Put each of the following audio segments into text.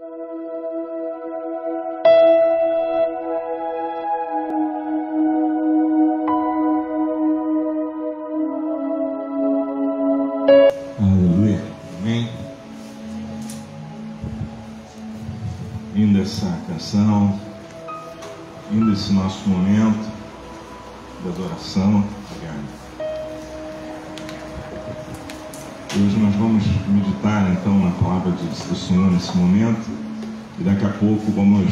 Aleluia, amém. Linda essa canção, lindo esse nosso momento de adoração. Obrigado. Hoje nós vamos meditar então na palavra do Senhor nesse momento, e daqui a pouco vamos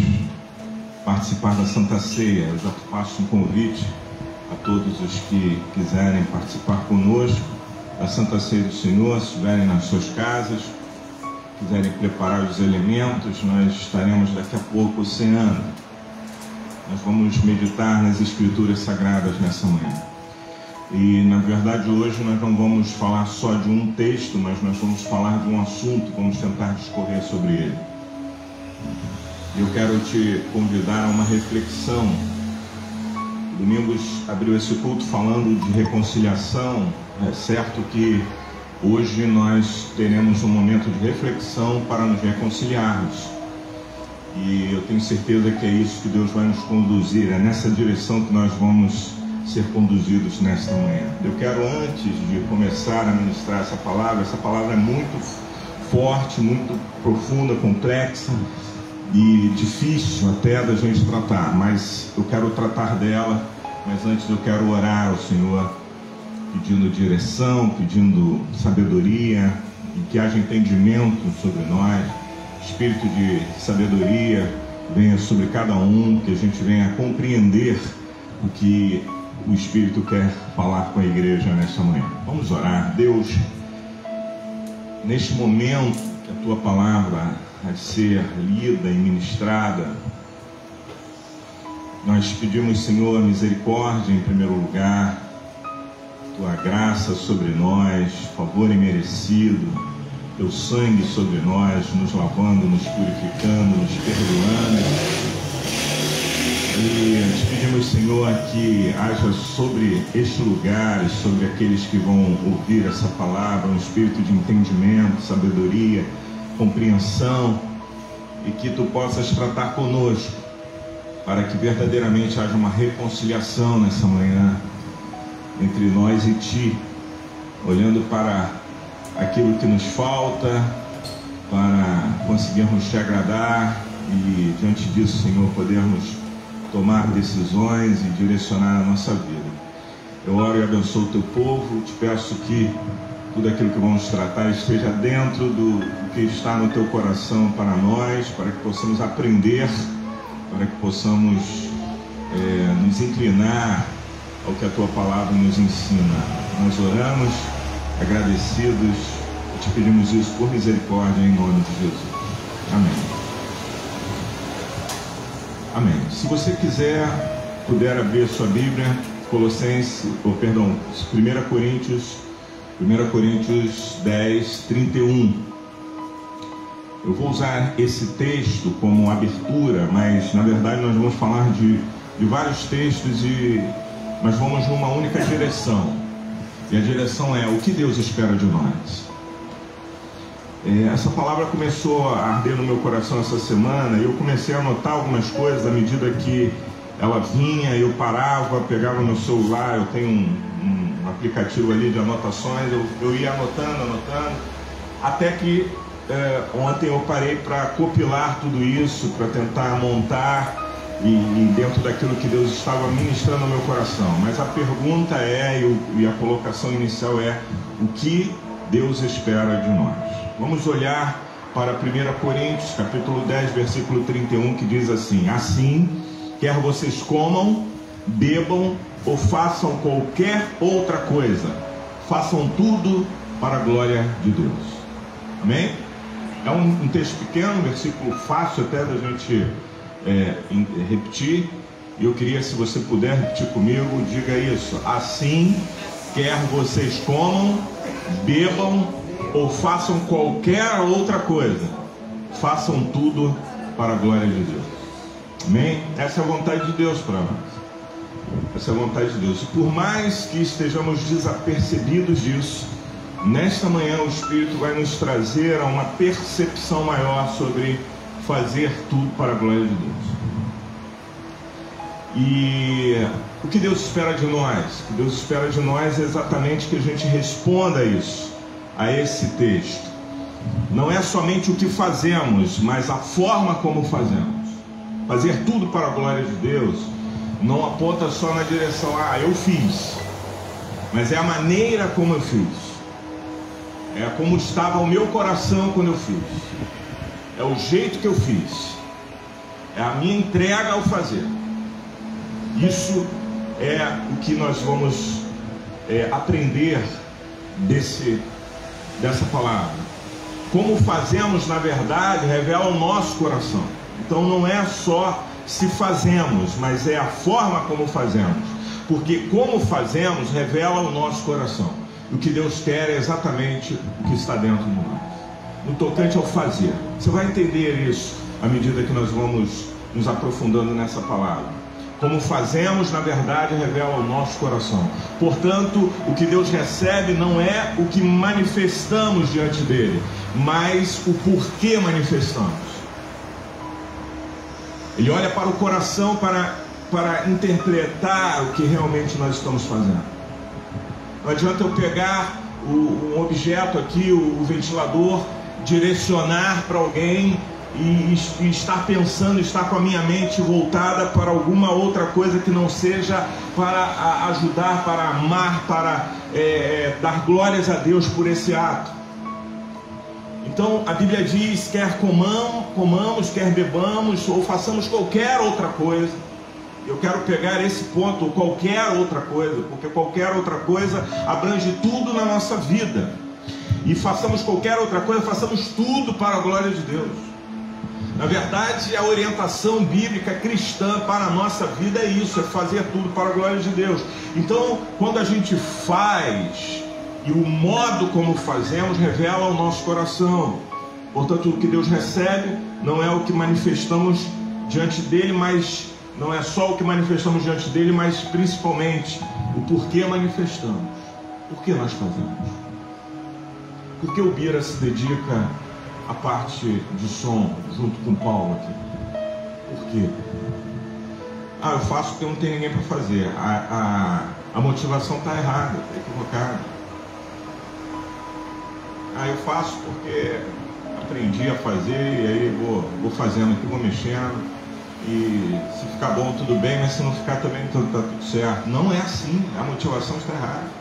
participar da Santa Ceia. Eu já faço um convite a todos os que quiserem participar conosco da Santa Ceia do Senhor. Se estiverem nas suas casas, quiserem preparar os elementos, nós estaremos daqui a pouco ceando. Nós vamos meditar nas Escrituras Sagradas nessa manhã. E na verdade hoje nós não vamos falar só de um texto, mas nós vamos falar de um assunto, vamos tentar discorrer sobre ele. Eu quero te convidar a uma reflexão. Domingos abriu esse culto falando de reconciliação. É certo que hoje nós teremos um momento de reflexão para nos reconciliarmos. E eu tenho certeza que é isso que Deus vai nos conduzir, é nessa direção que nós vamos ser conduzidos nesta manhã. Eu quero, antes de começar a ministrar essa palavra é muito forte, muito profunda, complexa e difícil até da gente tratar, mas eu quero tratar dela. Mas antes eu quero orar ao Senhor, pedindo direção, pedindo sabedoria, e que haja entendimento sobre nós. Espírito de sabedoria venha sobre cada um, que a gente venha compreender o que o Espírito quer falar com a igreja nesta manhã. Vamos orar. Deus, neste momento que a Tua palavra vai ser lida e ministrada, nós pedimos, Senhor, misericórdia em primeiro lugar, Tua graça sobre nós, favor imerecido, Teu sangue sobre nós, nos lavando, nos purificando, nos perdoando. E te pedimos, Senhor, que haja sobre este lugar e sobre aqueles que vão ouvir essa palavra um espírito de entendimento, sabedoria, compreensão, e que Tu possas tratar conosco, para que verdadeiramente haja uma reconciliação nessa manhã entre nós e Ti, olhando para aquilo que nos falta, para conseguirmos Te agradar e, diante disso, Senhor, podermos tomar decisões e direcionar a nossa vida. Eu oro e abençoo o Teu povo. Te peço que tudo aquilo que vamos tratar esteja dentro do que está no Teu coração para nós, para que possamos aprender, para que possamos nos inclinar ao que a Tua palavra nos ensina. Nós oramos agradecidos e Te pedimos isso por misericórdia, em nome de Jesus. Amém. Amém. Se você puder abrir sua Bíblia, 1 Coríntios 10, 31. Eu vou usar esse texto como abertura, mas na verdade nós vamos falar de vários textos, mas vamos numa única direção. E a direção é o que Deus espera de nós. Essa palavra começou a arder no meu coração essa semana, e eu comecei a anotar algumas coisas à medida que ela vinha. Eu parava, pegava meu celular, eu tenho um aplicativo ali de anotações, eu ia anotando, até que ontem eu parei para compilar tudo isso, para tentar montar e dentro daquilo que Deus estava ministrando no meu coração. Mas a pergunta e a colocação inicial é: o que Deus espera de nós? Vamos olhar para 1 Coríntios, capítulo 10, versículo 31, que diz assim: assim, quer vocês comam, bebam ou façam qualquer outra coisa, façam tudo para a glória de Deus. Amém? É um texto pequeno, um versículo fácil até da gente repetir. E eu queria, se você puder repetir comigo, diga isso: assim, quer vocês comam, bebam ou façam qualquer outra coisa, façam tudo para a glória de Deus. Amém? Essa é a vontade de Deus para nós. Essa é a vontade de Deus. E por mais que estejamos desapercebidos disso, nesta manhã o Espírito vai nos trazer a uma percepção maior sobre fazer tudo para a glória de Deus. E o que Deus espera de nós? O que Deus espera de nós é exatamente que a gente responda a isso, a esse texto. Não é somente o que fazemos, mas a forma como fazemos. Fazer tudo para a glória de Deus não aponta só na direção, eu fiz, mas é a maneira como eu fiz, é como estava o meu coração quando eu fiz, é o jeito que eu fiz, é a minha entrega ao fazer. Isso é o que nós vamos aprender dessa palavra. Como fazemos, na verdade, revela o nosso coração. Então não é só se fazemos, mas é a forma como fazemos. Porque como fazemos revela o nosso coração. E o que Deus quer é exatamente o que está dentro de nós. No tocante ao fazer. Você vai entender isso à medida que nós vamos nos aprofundando nessa palavra. Como fazemos, na verdade, revela o nosso coração. Portanto, o que Deus recebe não é o que manifestamos diante dele, mas o porquê manifestamos. Ele olha para o coração para interpretar o que realmente nós estamos fazendo. Não adianta eu pegar um objeto aqui, o ventilador, direcionar para alguém e estar pensando, estar com a minha mente voltada para alguma outra coisa que não seja para ajudar, para amar, para dar glórias a Deus por esse ato. Então a Bíblia diz, quer comamos, quer bebamos, ou façamos qualquer outra coisa. Eu quero pegar esse ponto, qualquer outra coisa, porque qualquer outra coisa abrange tudo na nossa vida. E façamos qualquer outra coisa, façamos tudo para a glória de Deus. Na verdade, a orientação bíblica cristã para a nossa vida é isso, é fazer tudo para a glória de Deus. Então, quando a gente faz, e o modo como fazemos revela o nosso coração. Portanto, o que Deus recebe não é o que manifestamos diante dele, mas não é só o que manifestamos diante dele, mas principalmente o porquê manifestamos. Por que nós fazemos? Por que o Bira se dedica à parte de som junto com o Paulo aqui? Por quê? Eu faço porque não tem ninguém para fazer. A motivação está errada, está equivocada. Eu faço porque aprendi a fazer e aí vou fazendo aqui, vou mexendo, e se ficar bom tudo bem, mas se não ficar também está tudo certo. Não é assim, a motivação está errada.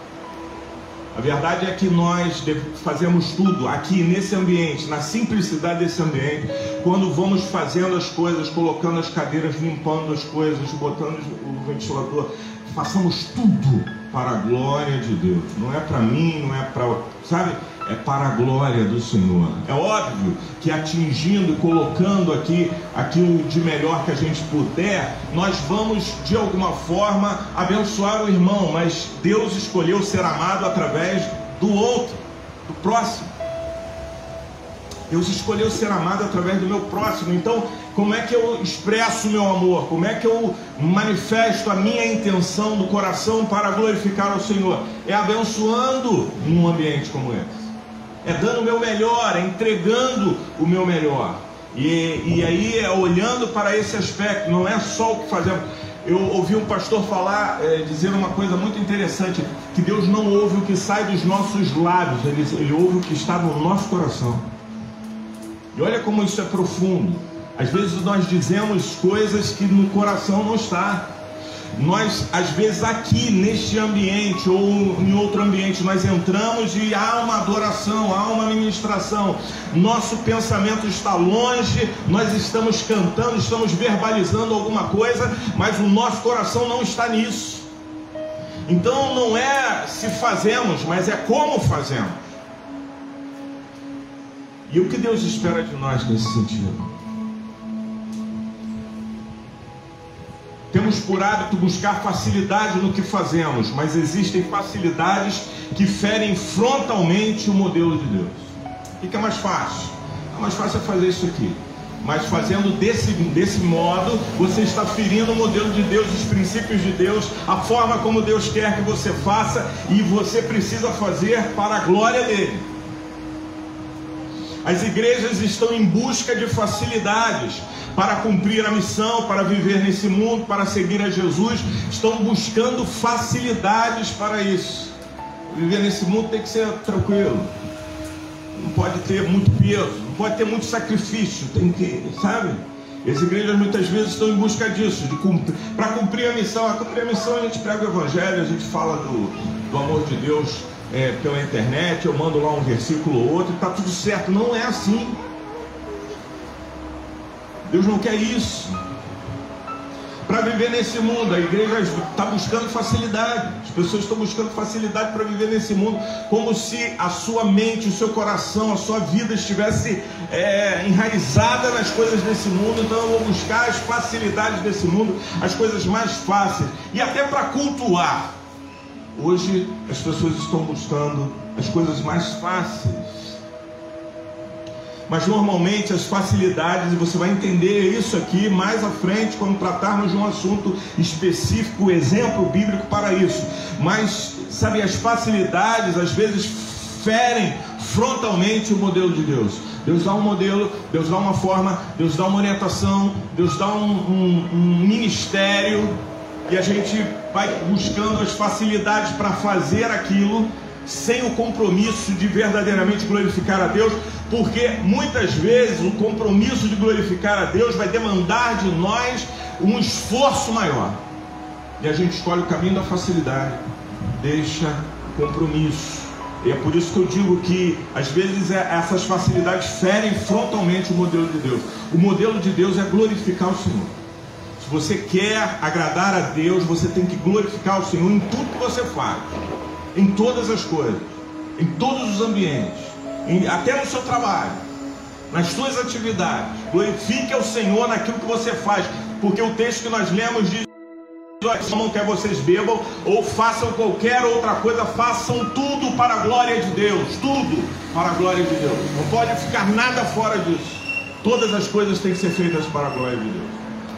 A verdade é que nós fazemos tudo aqui nesse ambiente, na simplicidade desse ambiente, quando vamos fazendo as coisas, colocando as cadeiras, limpando as coisas, botando o ventilador, façamos tudo para a glória de Deus. Não é para mim, não é para... sabe? É para a glória do Senhor. É óbvio que atingindo e colocando aqui aquilo de melhor que a gente puder, nós vamos de alguma forma abençoar o irmão, mas Deus escolheu ser amado através do outro, do próximo. Deus escolheu ser amado através do meu próximo. Então, como é que eu expresso o meu amor? Como é que eu manifesto a minha intenção do coração para glorificar ao Senhor? É abençoando num ambiente como esse. É dando o meu melhor, é entregando o meu melhor. E aí é olhando para esse aspecto, não é só o que fazemos. Eu ouvi um pastor falar, dizer uma coisa muito interessante, que Deus não ouve o que sai dos nossos lábios, Ele ouve o que está no nosso coração. E olha como isso é profundo. Às vezes nós dizemos coisas que no coração não está. Nós, às vezes aqui neste ambiente ou em outro ambiente, nós entramos e há uma adoração, há uma ministração. Nosso pensamento está longe, nós estamos cantando, estamos verbalizando alguma coisa, mas o nosso coração não está nisso. Então não é se fazemos, mas é como fazemos. E o que Deus espera de nós nesse sentido? Temos por hábito buscar facilidade no que fazemos, mas existem facilidades que ferem frontalmente o modelo de Deus. O que é mais fácil? É mais fácil fazer isso aqui. Mas fazendo desse modo, você está ferindo o modelo de Deus, os princípios de Deus, a forma como Deus quer que você faça, e você precisa fazer para a glória dele. As igrejas estão em busca de facilidades para cumprir a missão, para viver nesse mundo, para seguir a Jesus. Estão buscando facilidades para isso. Viver nesse mundo tem que ser tranquilo. Não pode ter muito peso, não pode ter muito sacrifício. Tem que, sabe? As igrejas muitas vezes estão em busca disso, para cumprir a missão. A cumprir a missão, a gente prega o evangelho, a gente fala do amor de Deus pela internet, eu mando lá um versículo ou outro e está tudo certo. Não é assim. Deus não quer isso. Para viver nesse mundo, a igreja está buscando facilidade. As pessoas estão buscando facilidade para viver nesse mundo, como se a sua mente, o seu coração, a sua vida estivesse enraizada nas coisas desse mundo. Então eu vou buscar as facilidades desse mundo, as coisas mais fáceis, e até para cultuar. Hoje as pessoas estão buscando as coisas mais fáceis. Mas normalmente as facilidades, e você vai entender isso aqui mais à frente, quando tratarmos de um assunto específico, o exemplo bíblico para isso. Mas, sabe, as facilidades às vezes ferem frontalmente o modelo de Deus. Deus dá um modelo, Deus dá uma forma, Deus dá uma orientação, Deus dá um ministério, e a gente vai buscando as facilidades para fazer aquilo, sem o compromisso de verdadeiramente glorificar a Deus, porque muitas vezes o compromisso de glorificar a Deus vai demandar de nós um esforço maior, e a gente escolhe o caminho da facilidade, deixa o compromisso. E é por isso que eu digo que às vezes essas facilidades ferem frontalmente o modelo de Deus. O modelo de Deus é glorificar o Senhor. Se você quer agradar a Deus, você tem que glorificar o Senhor em tudo que você faz, em todas as coisas, em todos os ambientes, até no seu trabalho, nas suas atividades. Glorifique ao Senhor naquilo que você faz, porque o texto que nós lemos diz: não quer vocês bebam ou façam qualquer outra coisa, façam tudo para a glória de Deus, tudo para a glória de Deus. Não pode ficar nada fora disso. Todas as coisas têm que ser feitas para a glória de Deus.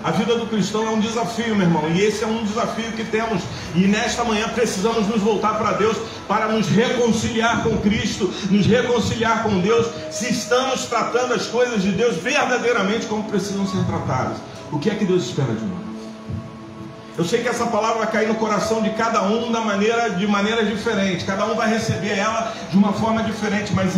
A vida do cristão é um desafio, meu irmão, e esse é um desafio que temos, e nesta manhã precisamos nos voltar para Deus, para nos reconciliar com Cristo, nos reconciliar com Deus, se estamos tratando as coisas de Deus verdadeiramente como precisam ser tratadas. O que é que Deus espera de nós? Eu sei que essa palavra vai cair no coração de cada um de maneira diferente. Cada um vai receber ela de uma forma diferente. Mas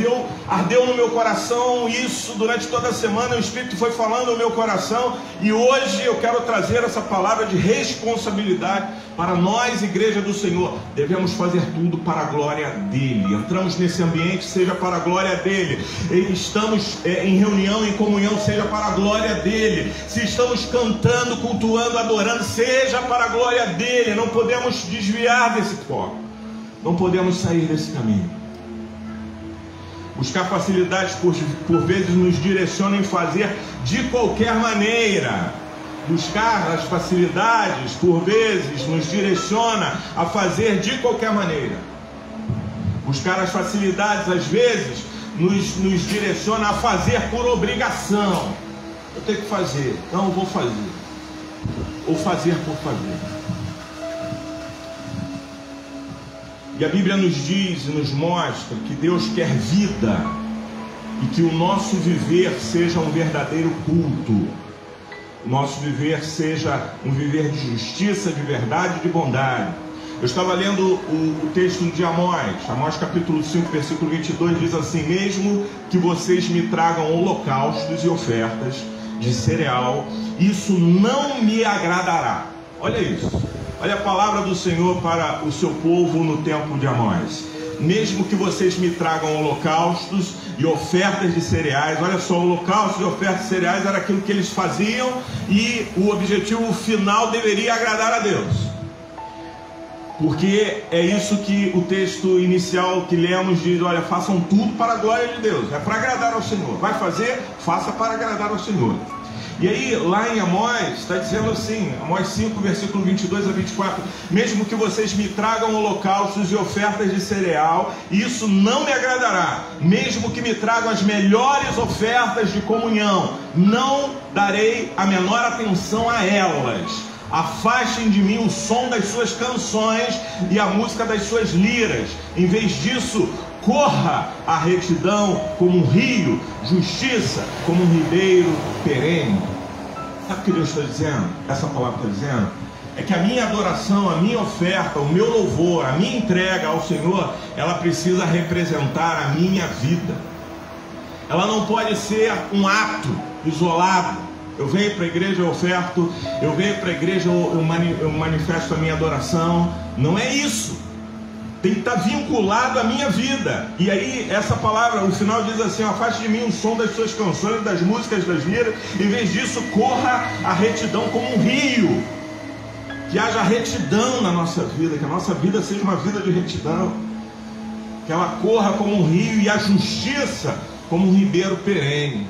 ardeu no meu coração isso durante toda a semana. O Espírito foi falando no meu coração. E hoje eu quero trazer essa palavra de responsabilidade para nós, igreja do Senhor. Devemos fazer tudo para a glória dEle. Entramos nesse ambiente, seja para a glória dEle. Estamos em reunião, em comunhão, seja para a glória dEle. Se estamos cantando, cultuando, adorando, seja para a glória dEle. Não podemos desviar desse foco, não podemos sair desse caminho. Buscar facilidades por vezes nos direciona em fazer de qualquer maneira. Buscar as facilidades por vezes nos direciona a fazer de qualquer maneira. Buscar as facilidades às vezes nos direciona a fazer por obrigação. Eu tenho que fazer, então eu vou fazer. Ou fazer por fazer. E a Bíblia nos diz e nos mostra que Deus quer vida, e que o nosso viver seja um verdadeiro culto. O nosso viver seja um viver de justiça, de verdade e de bondade. Eu estava lendo o texto de Amós capítulo 5, versículo 22, diz assim: mesmo que vocês me tragam holocaustos e ofertas de cereal, isso não me agradará. Olha isso, olha a palavra do Senhor para o seu povo no tempo de Amós. Mesmo que vocês me tragam holocaustos e ofertas de cereais. Olha só, holocaustos e ofertas de cereais era aquilo que eles faziam, e o objetivo final deveria agradar a Deus, porque é isso que o texto inicial que lemos diz: olha, façam tudo para a glória de Deus, é para agradar ao Senhor. Vai fazer, faça para agradar ao Senhor. E aí, lá em Amós, está dizendo assim, Amós 5, versículo 22 a 24: mesmo que vocês me tragam holocaustos e ofertas de cereal, isso não me agradará. Mesmo que me tragam as melhores ofertas de comunhão, não darei a menor atenção a elas. Afastem de mim o som das suas canções e a música das suas liras. Em vez disso, corra a retidão como um rio, justiça como um ribeiro perene. Sabe o que Deus está dizendo? Essa palavra está dizendo é que a minha adoração, a minha oferta, o meu louvor, a minha entrega ao Senhor, ela precisa representar a minha vida. Ela não pode ser um ato isolado. Eu venho para a igreja, eu oferto, eu venho para a igreja, eu manifesto a minha adoração. Não é isso. Tem que estar vinculado à minha vida. E aí essa palavra, o final diz assim: afaste de mim o som das suas canções, das músicas, das liras. Em vez disso, corra a retidão como um rio. Que haja retidão na nossa vida, que a nossa vida seja uma vida de retidão, que ela corra como um rio, e a justiça como um ribeiro perene.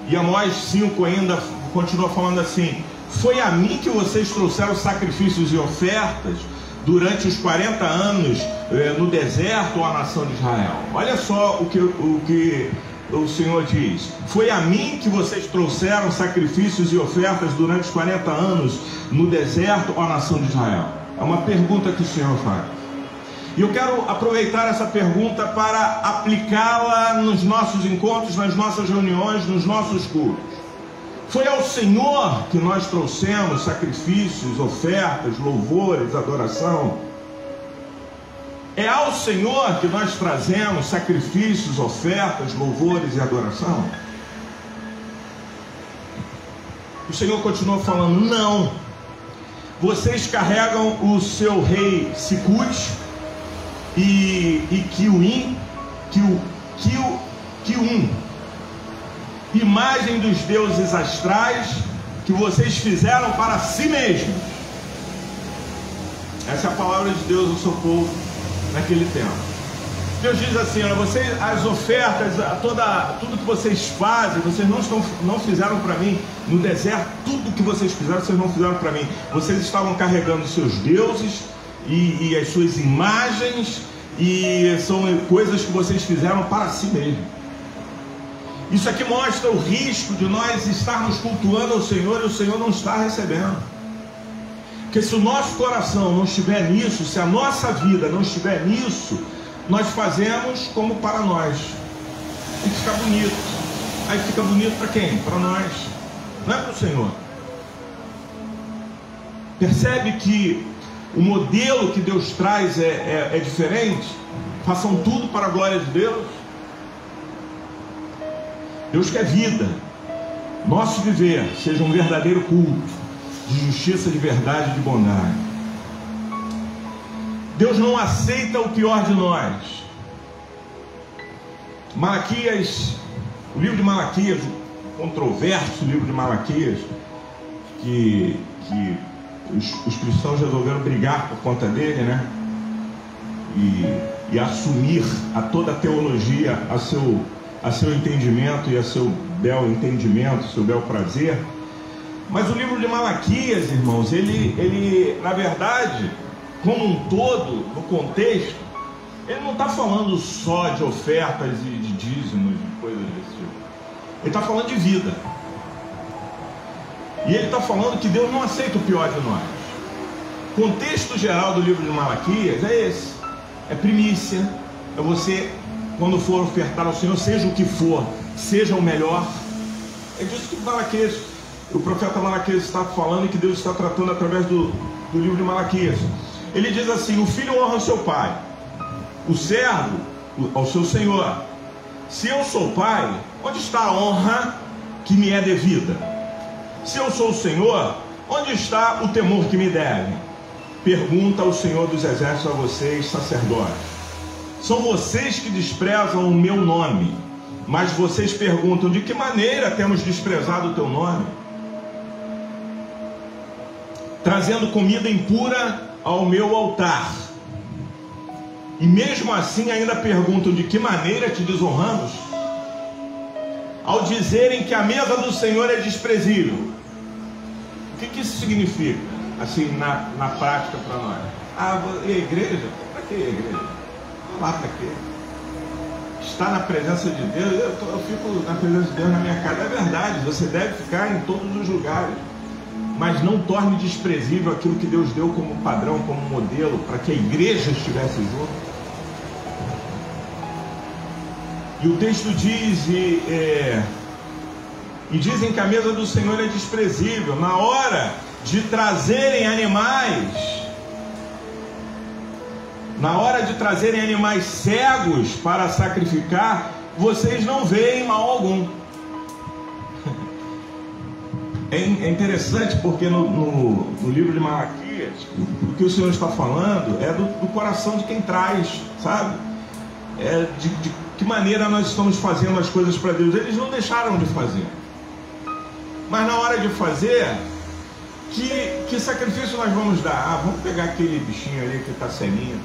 E Amós 5 ainda continua falando assim: foi a mim que vocês trouxeram sacrifícios e ofertas durante os 40 anos no deserto, ou a nação de Israel. Olha só o que o Senhor diz: foi a mim que vocês trouxeram sacrifícios e ofertas durante os 40 anos no deserto, ou a nação de Israel. É uma pergunta que o Senhor faz. E eu quero aproveitar essa pergunta para aplicá-la nos nossos encontros, nas nossas reuniões, nos nossos cultos. Foi ao Senhor que nós trouxemos sacrifícios, ofertas, louvores, adoração. É ao Senhor que nós trazemos sacrifícios, ofertas, louvores e adoração. O Senhor continua falando: não. Vocês carregam o seu rei Sicut e Kium, imagem dos deuses astrais que vocês fizeram para si mesmos. Essa é a palavra de Deus ao seu povo naquele tempo. Deus diz assim: olha, vocês, as ofertas, tudo que vocês fazem, vocês não fizeram para mim. No deserto, tudo que vocês fizeram, vocês não fizeram para mim. Vocês estavam carregando seus deuses e as suas imagens, e são coisas que vocês fizeram para si mesmo. Isso aqui mostra o risco de nós estarmos cultuando ao Senhor e o Senhor não está recebendo. Porque se o nosso coração não estiver nisso, se a nossa vida não estiver nisso, nós fazemos como para nós. Tem que ficar bonito. Aí fica bonito para quem? Para nós. Não é para o Senhor. Percebe que o modelo que Deus traz é diferente? Façam tudo para a glória de Deus. Deus quer vida. Nosso viver seja um verdadeiro culto de justiça, de verdade e de bondade. Deus não aceita o pior de nós. Malaquias, o livro de Malaquias, o controverso livro de Malaquias, que os cristãos resolveram brigar por conta dele, né? E assumir a toda a teologia a seu entendimento e a seu bel entendimento, seu bel prazer. Mas o livro de Malaquias, irmãos, ele na verdade, como um todo, no contexto, ele não está falando só de ofertas e de dízimos e coisas desse tipo. Ele está falando de vida. E ele está falando que Deus não aceita o pior de nós. O contexto geral do livro de Malaquias é esse: é primícia, é você, quando for ofertar ao Senhor, seja o que for, seja o melhor. É disso que Malaquias, o profeta Malaquias está falando, e que Deus está tratando através do livro de Malaquias. Ele diz assim: o filho honra o seu pai, o servo ao seu senhor. Se eu sou pai, onde está a honra que me é devida? Se eu sou o Senhor, onde está o temor que me deve? Pergunta o Senhor dos exércitos a vocês, sacerdotes. São vocês que desprezam o meu nome, mas vocês perguntam: de que maneira temos desprezado o teu nome? Trazendo comida impura ao meu altar. E mesmo assim ainda perguntam: de que maneira te desonramos? Ao dizerem que a mesa do Senhor é desprezível. O que isso significa, assim, na prática para nós? E a igreja? Para que a igreja? Lá para quê? Estar na presença de Deus, eu fico na presença de Deus na minha casa. É verdade, você deve ficar em todos os lugares. mas não torne desprezível aquilo que Deus deu como padrão, como modelo, para que a igreja estivesse junto. E o texto diz, e dizem que a mesa do Senhor é desprezível. Na hora de trazerem animais, cegos para sacrificar, vocês não veem mal algum. É interessante porque no livro de Malaquias, o que o Senhor está falando é do coração de quem traz, sabe? De que maneira nós estamos fazendo as coisas para Deus. Eles não deixaram de fazer, mas na hora de fazer, que sacrifício nós vamos dar? Vamos pegar aquele bichinho ali que está ceguinho,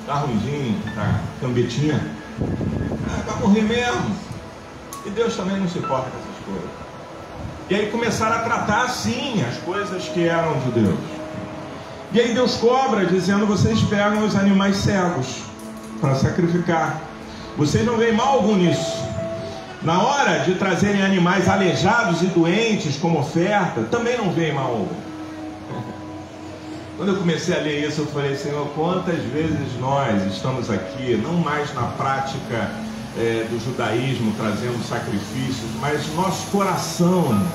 está ruimzinho, está cambetinha, vai morrer mesmo. E Deus também não se importa com essas coisas. E aí começaram a tratar assim as coisas que eram de Deus. E aí Deus cobra, dizendo: vocês pegam os animais cegos para sacrificar, vocês não veem mal algum nisso. Na hora de trazerem animais aleijados e doentes como oferta, também não veem mal algum. Quando eu comecei a ler isso, eu falei: Senhor, quantas vezes nós estamos aqui, não mais na prática do judaísmo, trazendo sacrifícios, mas nosso coração,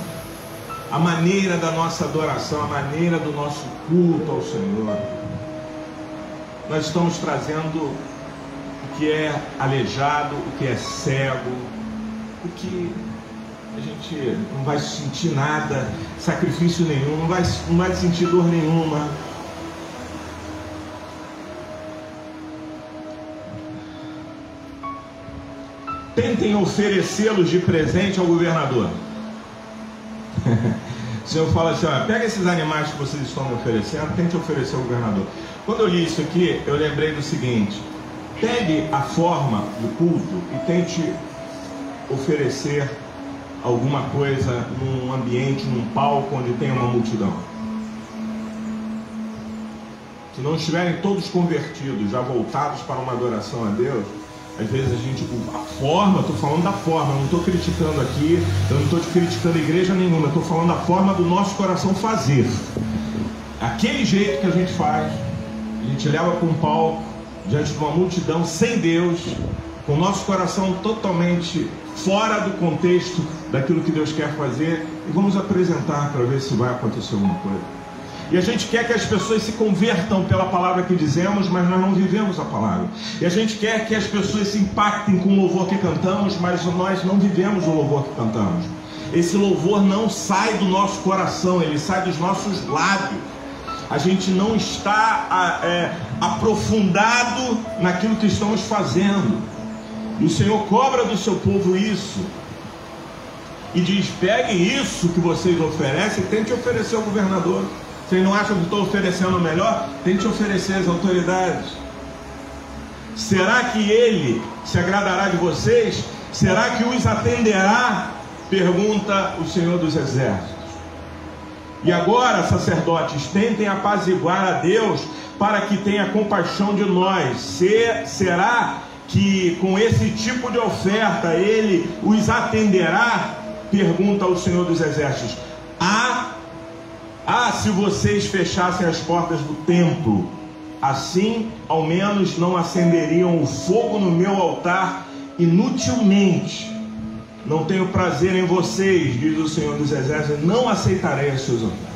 a maneira da nossa adoração, a maneira do nosso culto ao Senhor, nós estamos trazendo o que é aleijado, o que é cego, o que a gente não vai sentir nada, sacrifício nenhum, não vai sentir dor nenhuma. Tentem oferecê-los de presente ao governador. O Senhor fala assim: olha, pega esses animais que vocês estão me oferecendo, tente oferecer ao governador. Quando eu li isso aqui, eu lembrei do seguinte: pegue a forma do culto e tente oferecer alguma coisa num ambiente, num palco onde tem uma multidão. Se não estiverem todos convertidos, já voltados para uma adoração a Deus, às vezes a gente, a forma, estou falando da forma, não estou criticando aqui, eu não estou criticando igreja nenhuma, estou falando da forma do nosso coração fazer. Aquele jeito que a gente faz, a gente leva para um palco, diante de uma multidão, sem Deus, com o nosso coração totalmente fora do contexto daquilo que Deus quer fazer, e vamos apresentar para ver se vai acontecer alguma coisa. E a gente quer que as pessoas se convertam pela palavra que dizemos, mas nós não vivemos a palavra. E a gente quer que as pessoas se impactem com o louvor que cantamos, mas nós não vivemos o louvor que cantamos. Esse louvor não sai do nosso coração, ele sai dos nossos lábios. A gente não está aprofundado naquilo que estamos fazendo. E o Senhor cobra do seu povo isso. E diz: peguem isso que vocês oferecem e tente oferecer ao governador. Vocês não acham que estou oferecendo o melhor? Tente oferecer às autoridades. Será que ele se agradará de vocês? Será que os atenderá? Pergunta o Senhor dos Exércitos. E agora, sacerdotes, tentem apaziguar a Deus para que tenha compaixão de nós. Será que com esse tipo de oferta ele os atenderá? Pergunta o Senhor dos Exércitos. Se vocês fechassem as portas do templo, assim ao menos não acenderiam o fogo no meu altar inutilmente. Não tenho prazer em vocês, diz o Senhor dos Exércitos, não aceitarei as suas ofertas.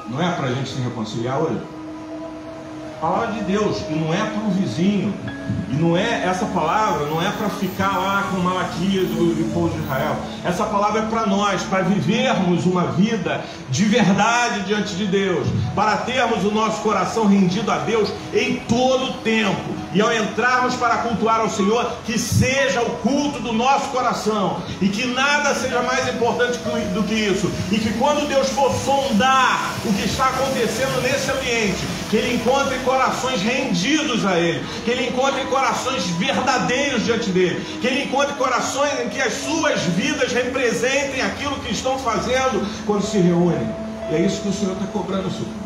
Não é para a gente se reconciliar hoje? Palavra de Deus, e não é para o vizinho, e não é essa palavra, não é para ficar lá com Malaquias do povo de Israel. Essa palavra é para nós, para vivermos uma vida de verdade diante de Deus, para termos o nosso coração rendido a Deus em todo o tempo. E ao entrarmos para cultuar ao Senhor, que seja o culto do nosso coração, e que nada seja mais importante do que isso, e que quando Deus for sondar o que está acontecendo nesse ambiente, que Ele encontre corações rendidos a Ele, que Ele encontre corações verdadeiros diante dEle, que Ele encontre corações em que as suas vidas representem aquilo que estão fazendo quando se reúnem. E é isso que o Senhor está cobrando, Senhor.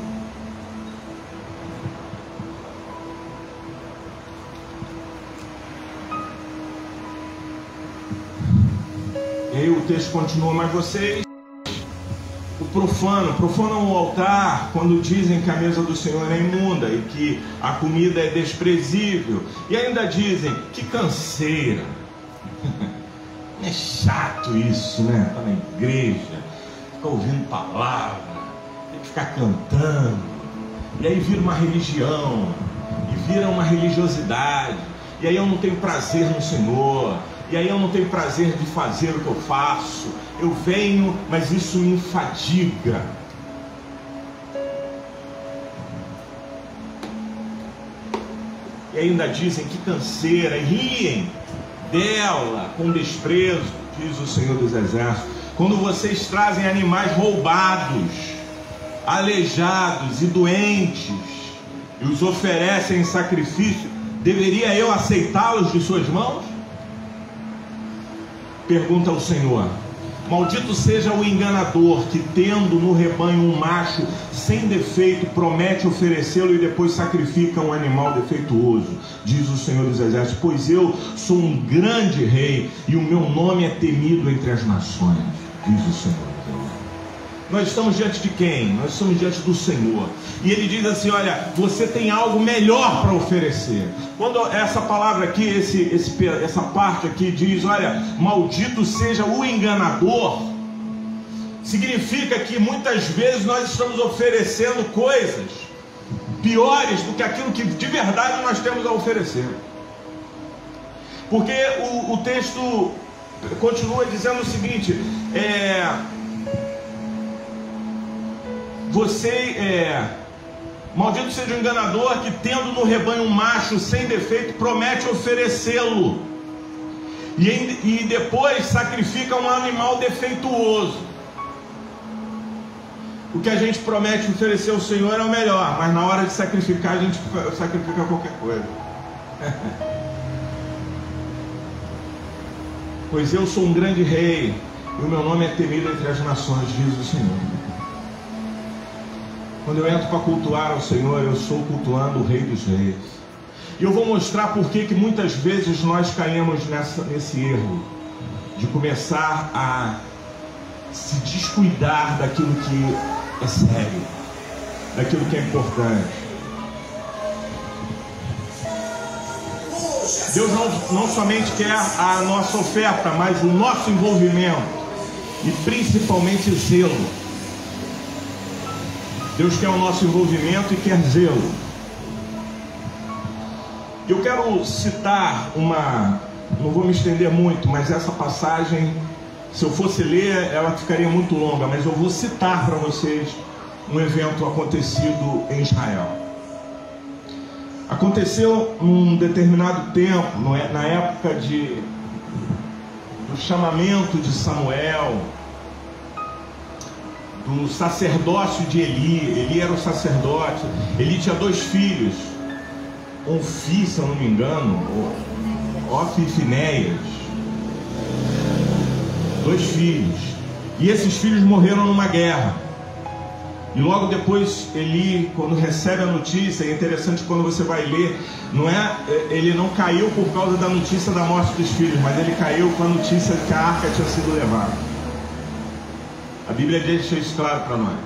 E aí o texto continua: mas vocês profanam o altar quando dizem que a mesa do Senhor é imunda e que a comida é desprezível. E ainda dizem, que canseira. É chato isso, né? Tá na igreja, ficar ouvindo palavra, tem que ficar cantando. E aí vira uma religião, e vira uma religiosidade. E aí eu não tenho prazer no Senhor. E aí eu não tenho prazer de fazer o que eu faço. Eu venho, mas isso me fadiga. E ainda dizem que canseira, e riem dela com desprezo, diz o Senhor dos Exércitos. Quando vocês trazem animais roubados, aleijados e doentes, e os oferecem em sacrifício, deveria eu aceitá-los de suas mãos? Pergunta ao Senhor. Maldito seja o enganador que, tendo no rebanho um macho sem defeito, promete oferecê-lo e depois sacrifica um animal defeituoso, diz o Senhor dos Exércitos. Pois eu sou um grande rei e o meu nome é temido entre as nações, diz o Senhor. Nós estamos diante de quem? Nós estamos diante do Senhor. E Ele diz assim, olha, você tem algo melhor para oferecer. Quando essa palavra aqui, essa parte aqui diz, olha, maldito seja o enganador, significa que muitas vezes nós estamos oferecendo coisas piores do que aquilo que de verdade nós temos a oferecer. Porque o texto continua dizendo o seguinte, maldito seja o enganador que, tendo no rebanho um macho sem defeito, promete oferecê-lo e depois sacrifica um animal defeituoso. O que a gente promete oferecer ao Senhor é o melhor, mas na hora de sacrificar a gente sacrifica qualquer coisa. Pois eu sou um grande rei e o meu nome é temido entre as nações, diz o Senhor. Quando eu entro para cultuar ao Senhor, eu estou cultuando o Rei dos Reis. E eu vou mostrar por que muitas vezes nós caímos nesse erro de começar a se descuidar daquilo que é sério, daquilo que é importante. Deus não somente quer a nossa oferta, mas o nosso envolvimento e principalmente zelo. Deus quer o nosso envolvimento e quer zelo. Eu quero citar não vou me estender muito, mas essa passagem, se eu fosse ler, ela ficaria muito longa, mas eu vou citar para vocês um evento acontecido em Israel. Aconteceu num determinado tempo, na época do chamamento de Samuel, do sacerdócio de Eli. Eli era o sacerdote. Eli tinha 2 filhos, Ofni, se eu não me engano, Ofni e Finéias, 2 filhos, e esses filhos morreram numa guerra. E logo depois Eli, quando recebe a notícia, é interessante quando você vai ler, ele não caiu por causa da notícia da morte dos filhos, mas ele caiu com a notícia de que a arca tinha sido levada. A Bíblia deixa isso claro para nós.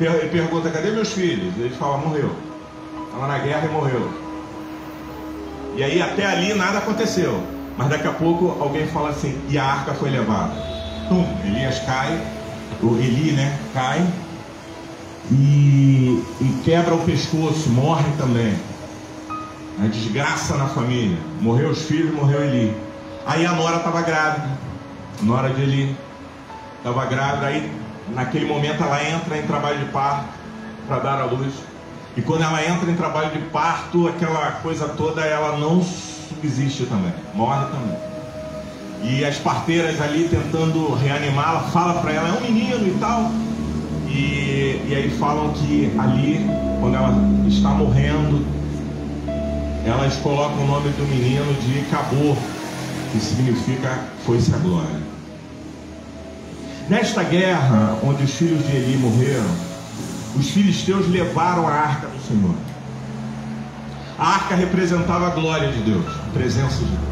Ele pergunta, cadê meus filhos? Ele fala, morreu. Estava na guerra e morreu. E aí até ali nada aconteceu. Mas daqui a pouco alguém fala assim, e a arca foi levada. Elias cai, Eli, cai e quebra o pescoço, morre também. A desgraça na família. Morreu os filhos, morreu Eli. Aí a nora estava grávida. A nora de Eli estava grávida, aí naquele momento ela entra em trabalho de parto para dar à luz. E quando ela entra em trabalho de parto, aquela coisa toda, ela não subsiste também, morre também. E as parteiras ali tentando reanimá-la, fala para ela, é um menino e tal. E aí falam que ali, quando ela está morrendo, elas colocam o nome do menino de Cabor, que significa foi-se a glória. Nesta guerra, onde os filhos de Eli morreram, os filisteus levaram a arca do Senhor. A arca representava a glória de Deus, a presença de Deus.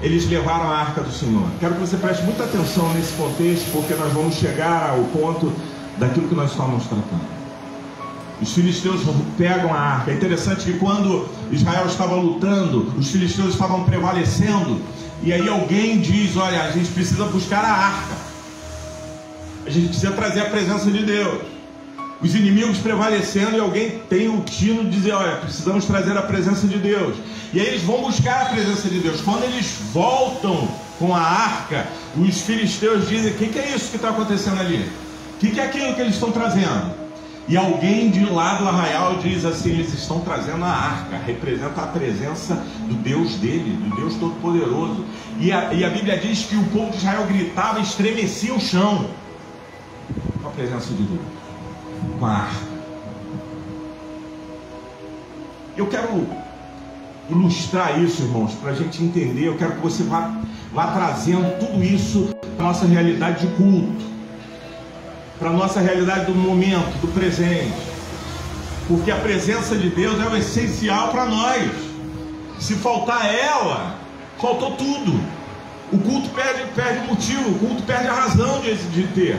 eles levaram a arca do Senhor. Quero que você preste muita atenção nesse contexto, porque nós vamos chegar ao ponto daquilo que nós estamos tratando. Os filisteus pegam a arca. É interessante que quando Israel estava lutando, os filisteus estavam prevalecendo, e aí alguém diz: olha, a gente precisa buscar a arca, a gente precisa trazer a presença de Deus. Os inimigos prevalecendo, e alguém tem o tino de dizer: olha, precisamos trazer a presença de Deus. E aí eles vão buscar a presença de Deus. Quando eles voltam com a arca, os filisteus dizem: o que é isso que está acontecendo ali? O que é aquilo que eles estão trazendo? E alguém de lá do arraial diz assim: eles estão trazendo a arca, representa a presença do Deus dele, do Deus Todo-Poderoso. E a Bíblia diz que o povo de Israel gritava, estremecia o chão com a presença de Deus, com a arca. Eu quero ilustrar isso, irmãos, para a gente entender. Eu quero que você vá trazendo tudo isso para a nossa realidade de culto, para a nossa realidade do momento, do presente, porque a presença de Deus é o essencial para nós. Se faltar ela, faltou tudo. O culto perde o motivo, o culto perde a razão de ter.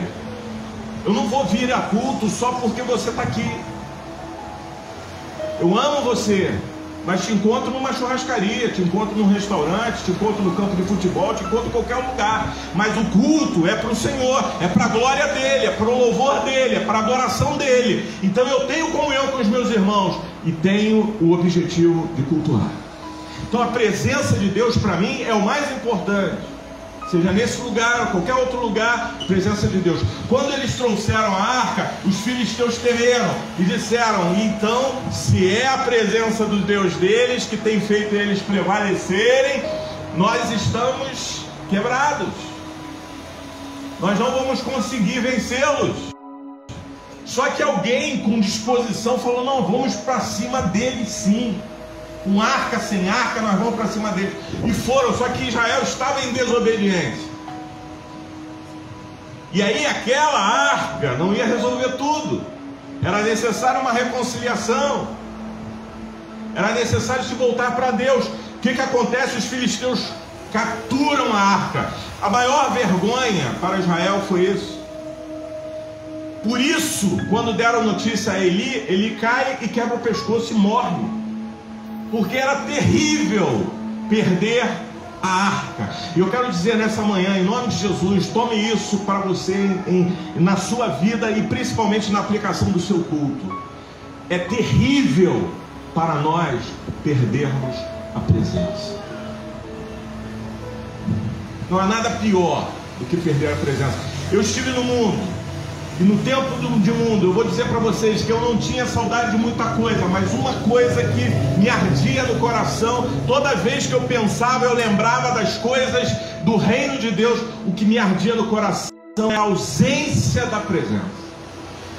Eu não vou vir a culto só porque você está aqui. Eu amo você, mas te encontro numa churrascaria, te encontro num restaurante, te encontro no campo de futebol, te encontro em qualquer lugar. Mas o culto é para o Senhor, é para a glória dele, é para o louvor dele, é para a adoração dele. Então eu tenho comunhão com os meus irmãos e tenho o objetivo de cultuar. Então a presença de Deus para mim é o mais importante. Seja nesse lugar ou qualquer outro lugar, presença de Deus. Quando eles trouxeram a arca, os filisteus temeram e disseram: então, se é a presença do Deus deles que tem feito eles prevalecerem, nós estamos quebrados, nós não vamos conseguir vencê-los. Só que alguém com disposição falou: não, vamos para cima deles sim. Com arca, sem arca, nós vamos para cima deles. E foram, só que Israel estava em desobediência. E aí aquela arca não ia resolver tudo. Era necessário uma reconciliação. Era necessário se voltar para Deus. O que acontece? Os filisteus capturam a arca. A maior vergonha para Israel foi isso. Por isso, quando deram notícia a Eli, ele cai e quebra o pescoço e morre. Porque era terrível perder a arca. E eu quero dizer nessa manhã, em nome de Jesus, tome isso para você na sua vida e principalmente na aplicação do seu culto. É terrível para nós perdermos a presença. Não há nada pior do que perder a presença. Eu estive no mundo, e no tempo de mundo, eu vou dizer para vocês que eu não tinha saudade de muita coisa, mas uma coisa que me ardia no coração, toda vez que eu pensava, eu lembrava das coisas do reino de Deus. O que me ardia no coração é a ausência da presença.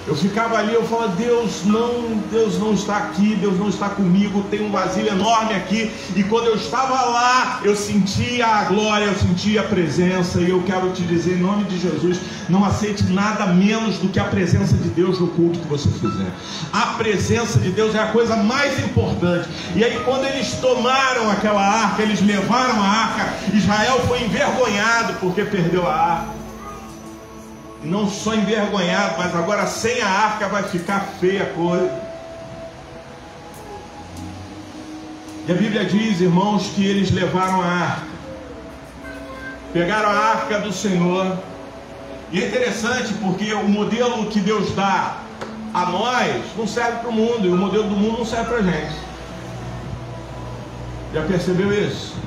Eu ficava ali, eu falava: Deus não está aqui, Deus não está comigo, tem um vazio enorme aqui. E quando eu estava lá, eu sentia a glória, eu sentia a presença. E eu quero te dizer, em nome de Jesus, não aceite nada menos do que a presença de Deus no culto que você fizer. A presença de Deus é a coisa mais importante. E aí quando eles tomaram aquela arca, eles levaram a arca, Israel foi envergonhado porque perdeu a arca. E não só envergonhado, mas agora sem a arca vai ficar feia a coisa. E a Bíblia diz, irmãos, que eles levaram a arca, pegaram a arca do Senhor. E é interessante porque o modelo que Deus dá a nós não serve para o mundo, e o modelo do mundo não serve para a gente. Já percebeu isso?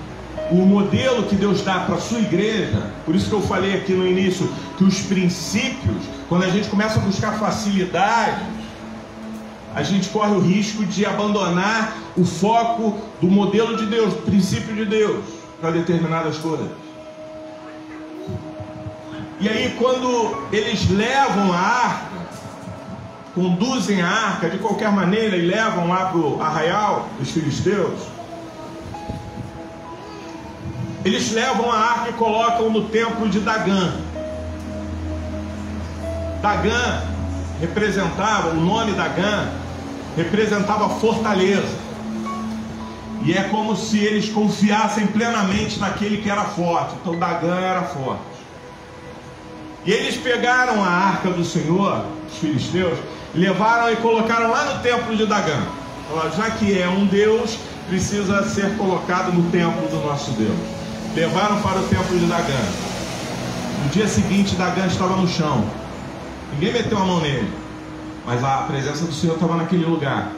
O modelo que Deus dá para a sua igreja, por isso que eu falei aqui no início, que os princípios, quando a gente começa a buscar facilidade, a gente corre o risco de abandonar o foco do modelo de Deus, do princípio de Deus, para determinadas coisas. E aí quando eles levam a arca, conduzem a arca de qualquer maneira e levam lá para o arraial dos filisteus, eles levam a arca e colocam no templo de Dagã. Dagã representava, o nome Dagã representava fortaleza. E é como se eles confiassem plenamente naquele que era forte. Então Dagã era forte. E eles pegaram a arca do Senhor, os filisteus, levaram e colocaram lá no templo de Dagã. Falaram, já que é um Deus, precisa ser colocado no templo do nosso Deus. Levaram para o templo de Dagã. No dia seguinte, Dagã estava no chão. Ninguém meteu a mão nele, mas a presença do Senhor estava naquele lugar.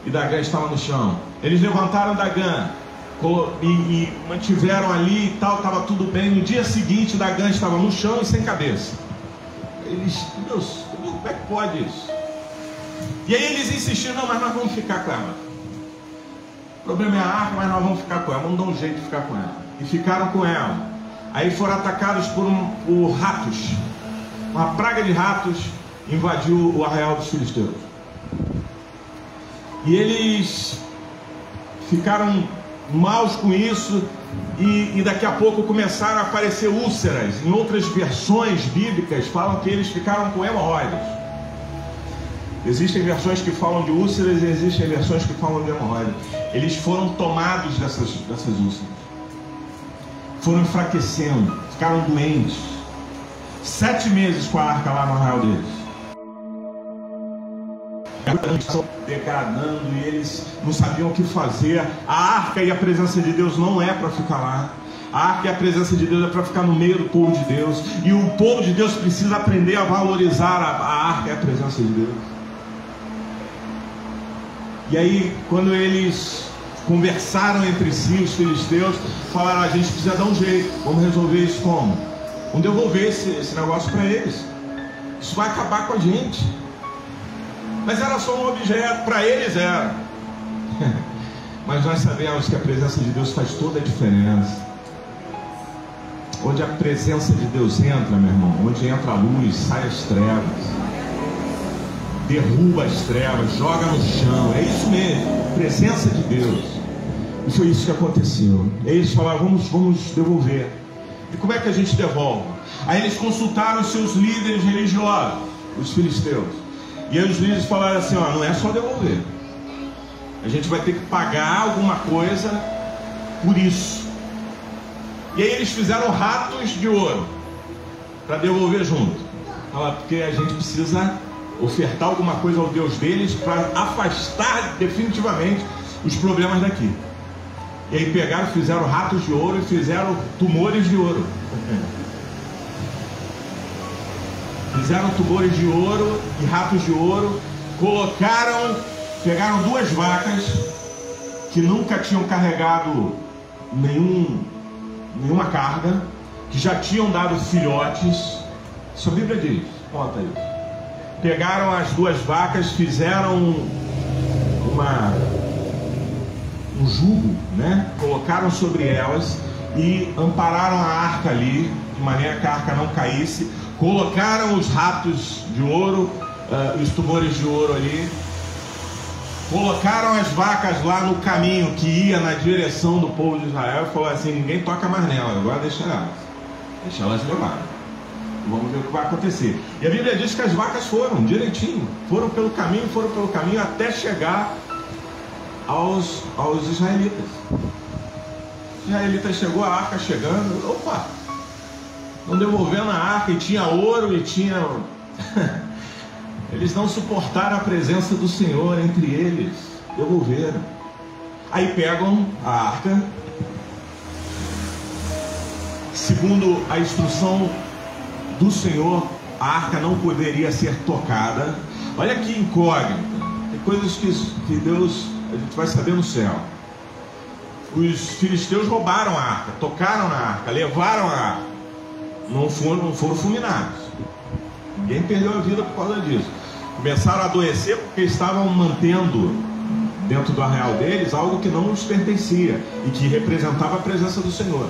E Dagã estava no chão. Eles levantaram Dagã e mantiveram ali e tal, estava tudo bem. No dia seguinte, Dagã estava no chão e sem cabeça. Eles, Deus, como é que pode isso? E aí eles insistiram, não, mas nós vamos ficar com ela. O problema é a arca, mas nós vamos ficar com ela, vamos dar um jeito de ficar com ela. E ficaram com ela. Aí foram atacados por ratos. Uma praga de ratos invadiu o arraial dos filisteus. E eles ficaram maus com isso, e daqui a pouco começaram a aparecer úlceras. Em outras versões bíblicas falam que eles ficaram com hemorroidas. Existem versões que falam de úlceras e existem versões que falam de hemorroidas. Eles foram tomados dessas úlceras, foram enfraquecendo, ficaram doentes. 7 meses com a arca lá no arraial deles, degradando, e eles não sabiam o que fazer. A arca e a presença de Deus não é para ficar lá. A arca e a presença de Deus é para ficar no meio do povo de Deus. E o povo de Deus precisa aprender a valorizar a arca e a presença de Deus. E aí, quando eles conversaram entre si, os filisteus falaram, a gente precisa dar um jeito, vamos resolver isso como? Vamos devolver esse negócio para eles. Isso vai acabar com a gente. Mas era só um objeto, para eles era. Mas nós sabemos que a presença de Deus faz toda a diferença. Onde a presença de Deus entra, meu irmão, onde entra a luz, sai as trevas, derruba as trevas, joga no chão. É isso mesmo, presença de Deus. E foi isso que aconteceu. E eles falaram, vamos devolver. E como é que a gente devolve? Aí eles consultaram os seus líderes religiosos, os filisteus. E aí os líderes falaram assim, ó, não é só devolver. A gente vai ter que pagar alguma coisa por isso. E aí eles fizeram ratos de ouro para devolver junto. Falaram, porque a gente precisa ofertar alguma coisa ao Deus deles para afastar definitivamente os problemas daqui. E aí pegaram, fizeram ratos de ouro e fizeram tumores de ouro. Fizeram tumores de ouro e ratos de ouro. Pegaram 2 vacas que nunca tinham carregado nenhuma carga, que já tinham dado filhotes. Isso a Bíblia diz, conta isso. Pegaram as 2 vacas, fizeram um jugo, né? Colocaram sobre elas e ampararam a arca ali, de maneira que a arca não caísse. Colocaram os ratos de ouro, os tumores de ouro ali. Colocaram as vacas lá no caminho que ia na direção do povo de Israel e falou assim, ninguém toca mais nela, agora deixa elas levarem. Vamos ver o que vai acontecer. E a Bíblia diz que as vacas foram direitinho, foram pelo caminho até chegar aos israelitas. Os israelitas chegou, a arca chegando, opa, estão devolvendo a arca, e tinha ouro e tinha... Eles não suportaram a presença do Senhor entre eles, devolveram. Aí pegam a arca, segundo a instrução do Senhor, a arca não poderia ser tocada. Olha que incógnita, tem coisas que Deus, a gente vai saber no céu. Os filisteus roubaram a arca, tocaram na arca, levaram a arca, não foram fulminados. Ninguém perdeu a vida por causa disso. Começaram a adoecer porque estavam mantendo dentro do arraial deles algo que não os pertencia e que representava a presença do Senhor.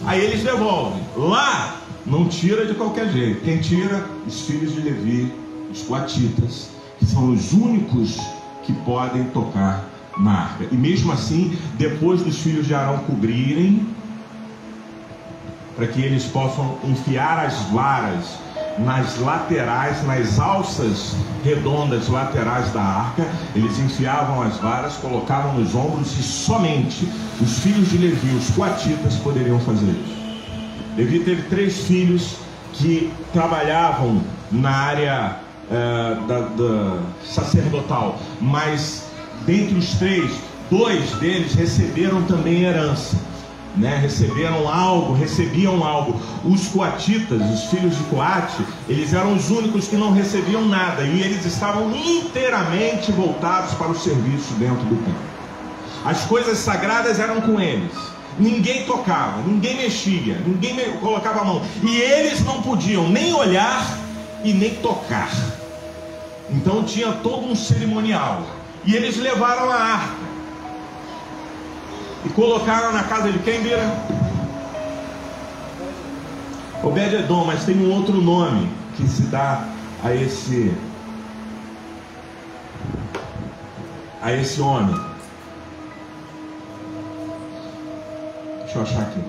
Aí eles devolvem. Lá não tira de qualquer jeito. Quem tira? Os filhos de Levi, os coatitas, que são os únicos que podem tocar na arca. E mesmo assim, depois dos filhos de Arão cobrirem, para que eles possam enfiar as varas nas laterais, nas alças redondas laterais da arca. Eles enfiavam as varas, colocavam nos ombros, e somente os filhos de Levi, os coatitas, poderiam fazer isso. Levi teve 3 filhos que trabalhavam na área da sacerdotal, mas dentre os 3, 2 deles receberam também herança, recebiam algo. Os coatitas, os filhos de Coate, eles eram os únicos que não recebiam nada, e eles estavam inteiramente voltados para o serviço dentro do templo. As coisas sagradas eram com eles. Ninguém tocava, ninguém mexia, ninguém colocava a mão, e eles não podiam nem olhar e nem tocar. Então tinha todo um cerimonial, e eles levaram a arca e colocaram na casa de quem, Bira? Obed-edom, mas tem um outro nome que se dá a esse homem. Deixa eu achar aqui.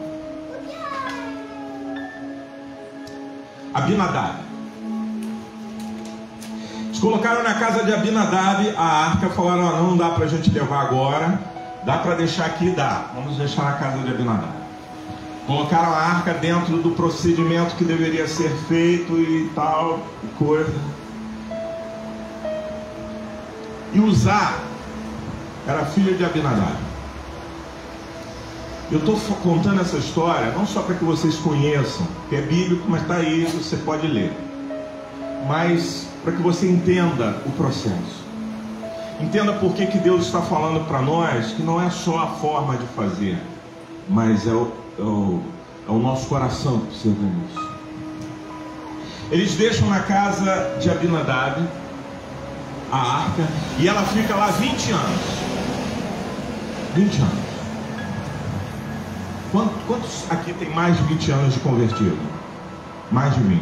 Abinadab. Eles colocaram na casa de Abinadab a arca. Falaram: não dá para a gente levar agora. Dá para deixar aqui? Dá. Vamos deixar na casa de Abinadab. Colocaram a arca dentro do procedimento que deveria ser feito e tal, coisa. E Uzá era filho de Abinadab. Eu estou contando essa história não só para que vocês conheçam, que é bíblico, mas está aí, você pode ler, mas para que você entenda o processo. Entenda por que Deus está falando para nós que não é só a forma de fazer, mas é o nosso coração que precisa disso. Eles deixam na casa de Abinadab a arca, e ela fica lá 20 anos. 20 anos. Quantos aqui tem mais de 20 anos de convertido? Mais de 20.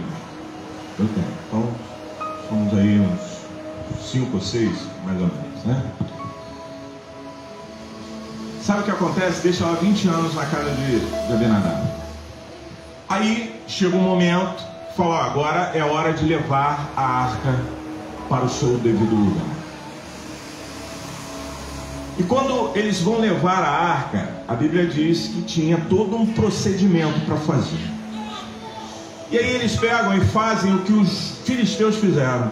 Eu tenho. Então, somos aí uns 5 ou 6, mais ou menos, né? Sabe o que acontece? Deixa ela 20 anos na casa de Abinadab. Aí, chega um momento, falou: agora é hora de levar a arca para o seu devido lugar. E quando eles vão levar a arca, a Bíblia diz que tinha todo um procedimento para fazer. E aí eles pegam e fazem o que os filisteus fizeram,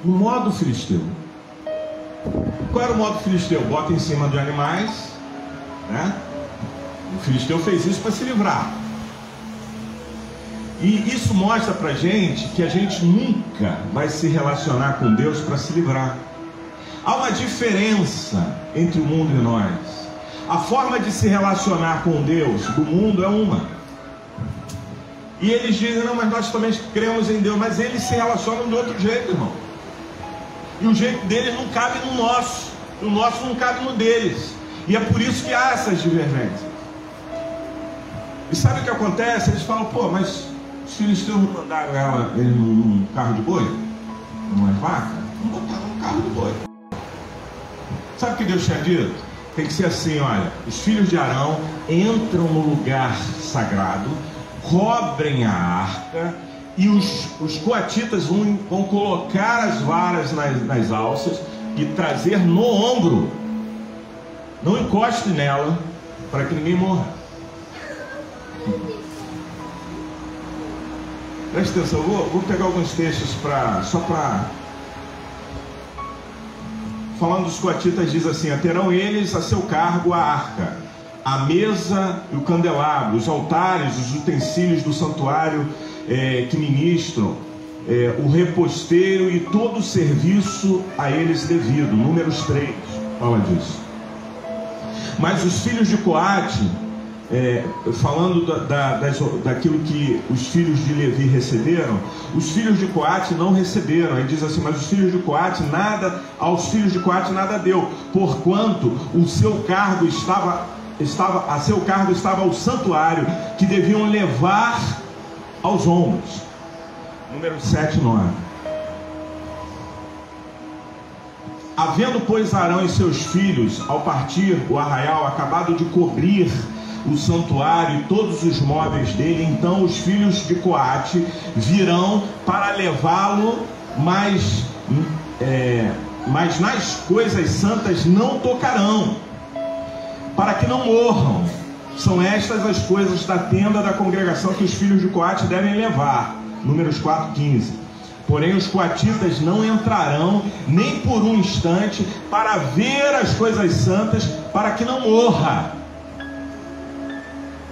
o modo filisteu. Qual era o modo filisteu? Bota em cima de animais, né? O filisteu fez isso para se livrar. E isso mostra para gente que a gente nunca vai se relacionar com Deus para se livrar. Há uma diferença entre o mundo e nós. A forma de se relacionar com Deus do mundo é uma. E eles dizem: não, mas nós também cremos em Deus. Mas eles se relacionam de outro jeito, irmão. E o jeito deles não cabe no nosso. O nosso não cabe no deles. E é por isso que há essas divergências. E sabe o que acontece? Eles falam: pô, mas os filisteus não mandaram ele num carro de boi? Numa vaca? Não botaram num carro de boi. Sabe o que Deus tinha dito? Tem que ser assim: olha, os filhos de Arão entram no lugar sagrado, cobrem a arca, e os coatitas vão colocar as varas nas alças e trazer no ombro. Não encoste nela, para que ninguém morra. Presta atenção, eu vou pegar alguns textos só para... Falando dos coatitas, diz assim: terão eles a seu cargo a arca, a mesa e o candelabro, os altares, os utensílios do santuário que ministram, o reposteiro e todo o serviço a eles devido. Números 3 fala disso. Mas os filhos de Coate, falando daquilo que os filhos de Levi receberam, os filhos de Coate não receberam. Aí diz assim: mas os filhos de Coate aos filhos de Coate nada deu, porquanto a seu cargo estava o santuário que deviam levar aos ombros. Número 7 e 9. Havendo, pois, Arão e seus filhos, ao partir o arraial, acabado de cobrir o santuário e todos os móveis dele, então os filhos de Coate virão para levá-lo, mas nas coisas santas não tocarão, para que não morram. São estas as coisas da tenda da congregação que os filhos de Coate devem levar. Números 4:15. Porém os coatitas não entrarão nem por um instante para ver as coisas santas, para que não morra.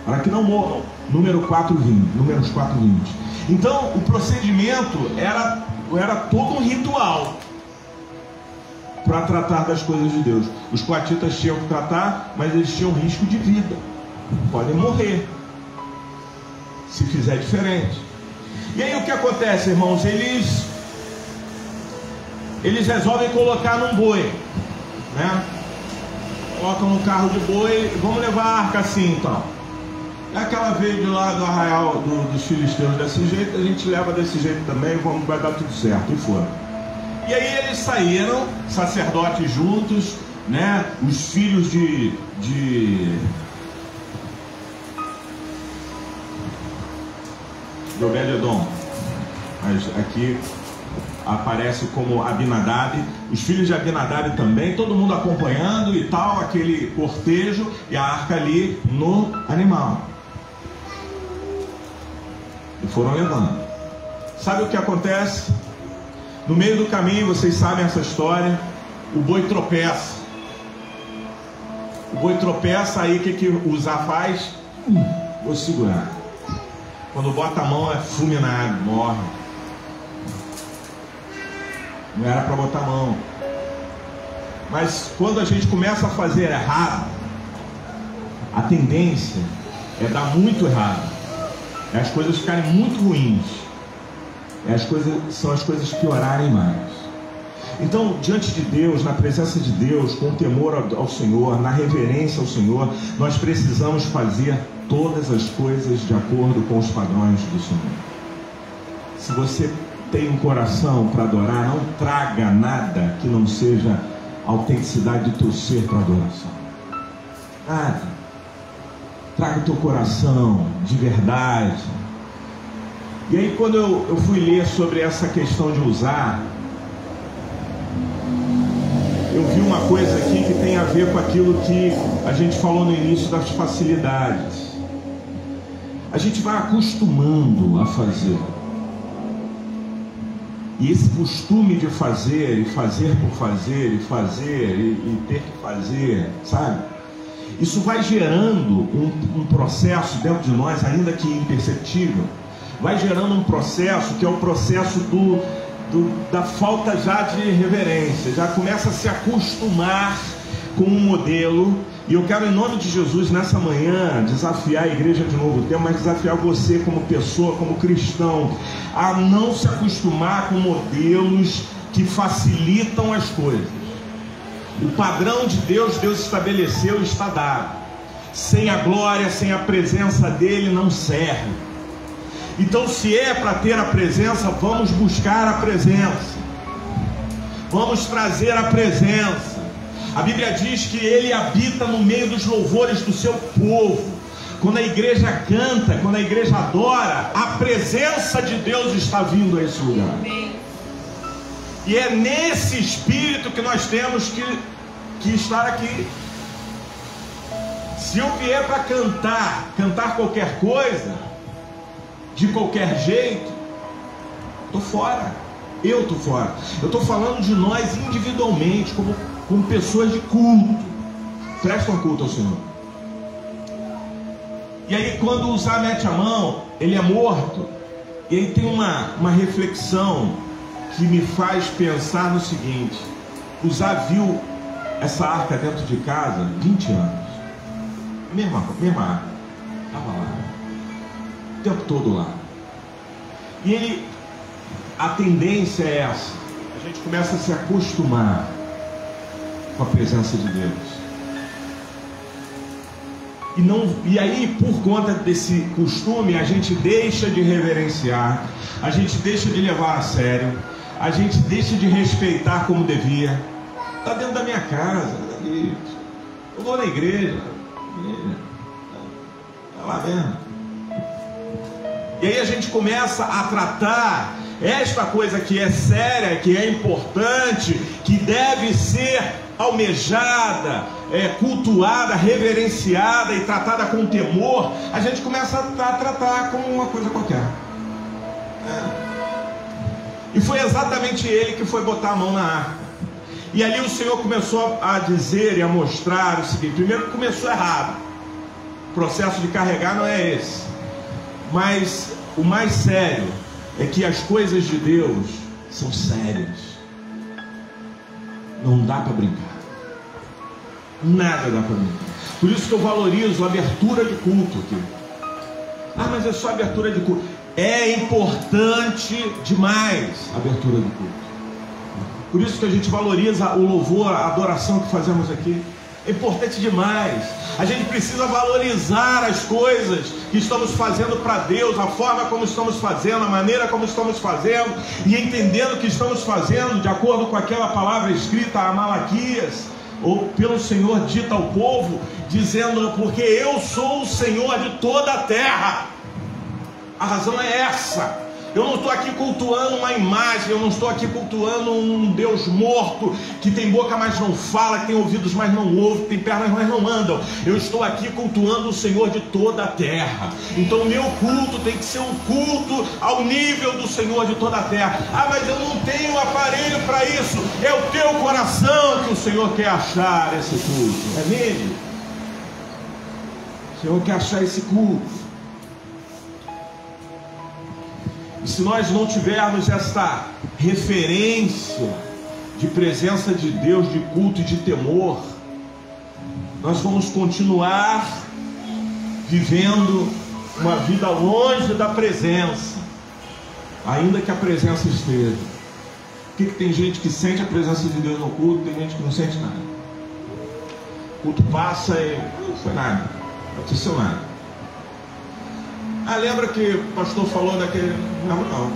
Para que não morram. Números 4:20. Então o procedimento era todo um ritual para tratar das coisas de Deus. Os coatitas tinham que tratar, mas eles tinham risco de vida. Podem morrer se fizer diferente. E aí o que acontece, irmãos? Eles resolvem colocar num boi, né? Colocam no carro de boi. Vamos levar a arca assim, então. Aquela veio de lá do arraial dos filisteus desse jeito, a gente leva desse jeito também, vai dar tudo certo. E foram. E aí eles saíram, sacerdotes juntos, né? Os filhos de Obed-edom, mas aqui aparece como Abinadab, os filhos de Abinadab também, todo mundo acompanhando e tal, aquele cortejo e a arca ali no animal. E foram levando. Sabe o que acontece? No meio do caminho, vocês sabem essa história, o boi tropeça. O boi tropeça, aí o que Uzá faz? Vou segurar. Quando bota a mão é fulminado, morre. Não era para botar a mão. Mas quando a gente começa a fazer errado, a tendência é dar muito errado. É as coisas ficarem muito ruins. São as coisas piorarem mais. Então, diante de Deus, na presença de Deus, com temor ao Senhor, na reverência ao Senhor, nós precisamos fazer todas as coisas de acordo com os padrões do Senhor. Se você tem um coração para adorar, não traga nada que não seja a autenticidade do teu ser para adoração. Nada. Traga o teu coração de verdade. E aí, quando eu fui ler sobre essa questão de usar, eu vi uma coisa aqui que tem a ver com aquilo que a gente falou no início das facilidades. A gente vai acostumando a fazer. E esse costume de fazer, e fazer por fazer, e ter que fazer, sabe? Isso vai gerando um processo dentro de nós, ainda que imperceptível, vai gerando um processo que é o processo da falta já de reverência. Já começa a se acostumar com um modelo. E eu quero, em nome de Jesus, nessa manhã, desafiar a igreja de Novo Tempo, mas desafiar você como pessoa, como cristão, a não se acostumar com modelos que facilitam as coisas. O padrão de Deus estabeleceu e está dado. Sem a glória, sem a presença dele, não serve. Então, se é para ter a presença, vamos buscar a presença. Vamos trazer a presença. A Bíblia diz que ele habita no meio dos louvores do seu povo. Quando a igreja canta, quando a igreja adora, a presença de Deus está vindo a esse lugar. E é nesse espírito que nós temos que estar aqui. Se eu vier para cantar qualquer coisa, de qualquer jeito, estou fora. Eu estou fora. Eu estou falando de nós individualmente, como pessoas de culto. Prestam culto ao Senhor. E aí, quando o Uzá mete a mão, ele é morto. E aí tem uma reflexão que me faz pensar no seguinte: Uzá viu essa arca dentro de casa 20 anos. Mesma arca. Estava lá. O tempo todo lá. E a tendência é essa. A gente começa a se acostumar com a presença de Deus. E aí, por conta desse costume, a gente deixa de reverenciar, a gente deixa de levar a sério, a gente deixa de respeitar como devia. Está dentro da minha casa, eu vou na igreja, Está lá vendo? E aí a gente começa a tratar esta coisa que é séria, que é importante, que deve ser almejada, cultuada, reverenciada e tratada com temor. A gente começa a tratar como uma coisa qualquer. E foi exatamente ele que foi botar a mão na arca. E ali o Senhor começou a dizer e a mostrar o seguinte: primeiro começou errado, o processo de carregar não é esse, mas o mais sério é que as coisas de Deus são sérias, não dá para brincar, nada dá para brincar. Por isso que eu valorizo a abertura de culto aqui. Ah, mas é só abertura de culto. É importante demais a abertura do culto. Por isso que a gente valoriza o louvor, a adoração que fazemos aqui. É importante demais. A gente precisa valorizar as coisas que estamos fazendo para Deus, a forma como estamos fazendo, a maneira como estamos fazendo, e entendendo que estamos fazendo de acordo com aquela palavra escrita a Malaquias, ou pelo Senhor dita ao povo, dizendo: porque eu sou o Senhor de toda a terra. A razão é essa. Eu não estou aqui cultuando uma imagem, eu não estou aqui cultuando um Deus morto, que tem boca mas não fala, que tem ouvidos mas não ouve, que tem pernas mas não andam. Eu estou aqui cultuando o Senhor de toda a terra. Então o meu culto tem que ser um culto ao nível do Senhor de toda a terra. Ah, mas eu não tenho aparelho para isso. É o teu coração que o Senhor quer achar esse culto. É nele. O Senhor quer achar esse culto. E se nós não tivermos essa referência de presença de Deus, de culto e de temor, nós vamos continuar vivendo uma vida longe da presença, ainda que a presença esteja. Por que tem gente que sente a presença de Deus no culto, tem gente que não sente nada? O culto passa e não foi nada, não aconteceu nada. Ah, lembra que o pastor falou daquele... Não.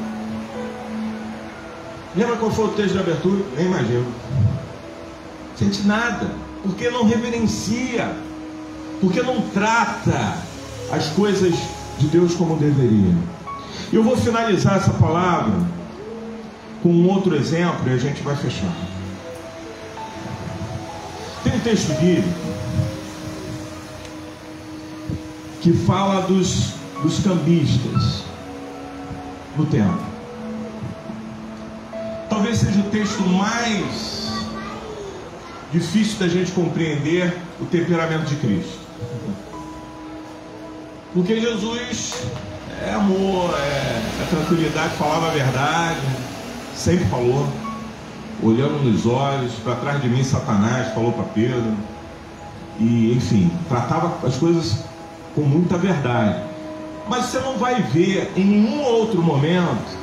Lembra qual foi o texto de abertura? Nem imagino. Sente nada, porque não reverencia, porque não trata as coisas de Deus como deveria. Eu vou finalizar essa palavra com um outro exemplo e a gente vai fechar. Tem um texto bíblico que fala dos cambistas no templo. Talvez seja o texto mais difícil da gente compreender o temperamento de Cristo, porque Jesus é amor, é tranquilidade, falava a verdade, sempre falou, olhando nos olhos. Para trás de mim Satanás falou para Pedro, e enfim, tratava as coisas com muita verdade. Mas você não vai ver em nenhum outro momento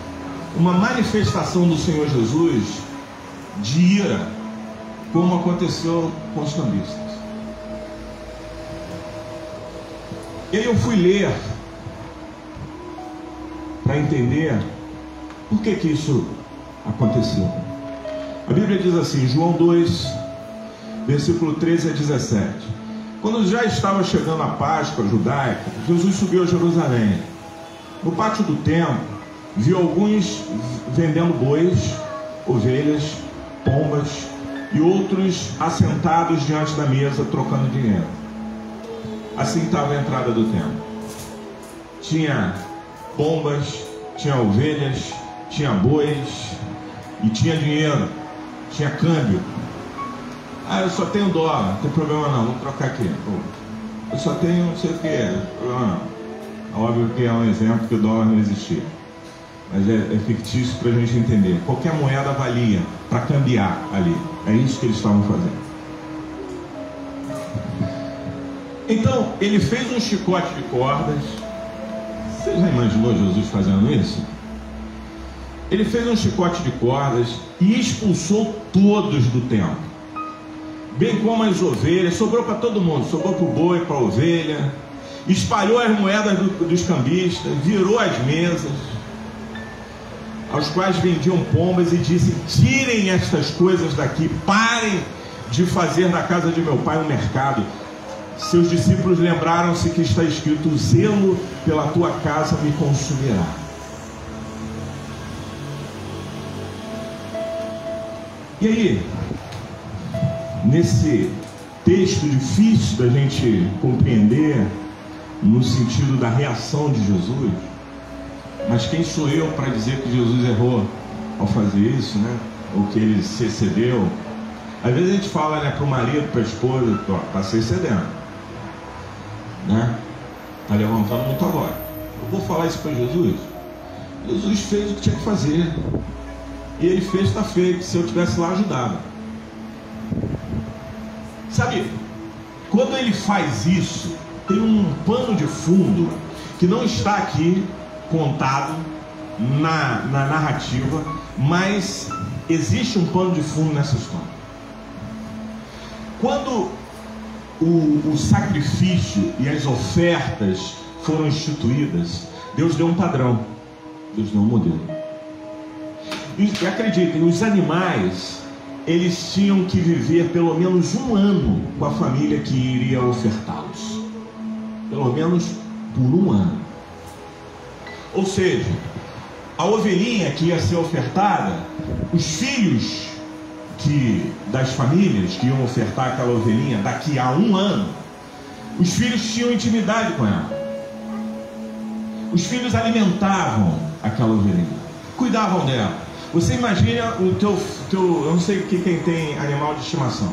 uma manifestação do Senhor Jesus de ira, como aconteceu com os cambistas. E aí eu fui ler para entender por que isso aconteceu. A Bíblia diz assim, João 2, versículo 13 a 17. Quando já estava chegando a Páscoa judaica, Jesus subiu a Jerusalém. No pátio do templo, viu alguns vendendo bois, ovelhas, pombas e outros assentados diante da mesa trocando dinheiro. Assim estava a entrada do templo. Tinha pombas, tinha ovelhas, tinha bois e tinha dinheiro, tinha câmbio. Ah, eu só tenho dólar, não tem problema não, vamos trocar aqui. Eu só tenho não sei o que, problema não. Óbvio que é um exemplo que o dólar não existia, mas é fictício para a gente entender. Qualquer moeda valia para cambiar ali. É isso que eles estavam fazendo. Então, ele fez um chicote de cordas. Você já imaginou Jesus fazendo isso? Ele fez um chicote de cordas e expulsou todos do templo, bem como as ovelhas. Sobrou para todo mundo, sobrou para o boi, para a ovelha. Espalhou as moedas dos cambistas, virou as mesas, aos quais vendiam pombas, e disse: tirem estas coisas daqui, parem de fazer na casa de meu pai um mercado. seus discípulos lembraram-se que está escrito: o zelo pela tua casa me consumirá. E aí, nesse texto difícil da gente compreender, no sentido da reação de Jesus, mas quem sou eu para dizer que Jesus errou ao fazer isso, né? Ou que ele se excedeu? Às vezes a gente fala, né, para o marido, para a esposa: está se excedendo, né? Está levantando muito agora. Eu vou falar isso para Jesus? Jesus fez o que tinha que fazer, e ele fez, está feito. Se eu tivesse lá, ajudado. Sabe, quando ele faz isso, tem um pano de fundo que não está aqui contado na narrativa, mas existe um pano de fundo nessa história. Quando o sacrifício e as ofertas foram instituídas, Deus deu um padrão, Deus deu um modelo. E acreditem, os animais, eles tinham que viver pelo menos um ano com a família que iria ofertá-los. Pelo menos por um ano. Ou seja, a ovelhinha que ia ser ofertada, os filhos das famílias que iam ofertar aquela ovelhinha daqui a um ano, os filhos tinham intimidade com ela. Os filhos alimentavam aquela ovelhinha, cuidavam dela. Você imagina o teu eu não sei quem tem animal de estimação.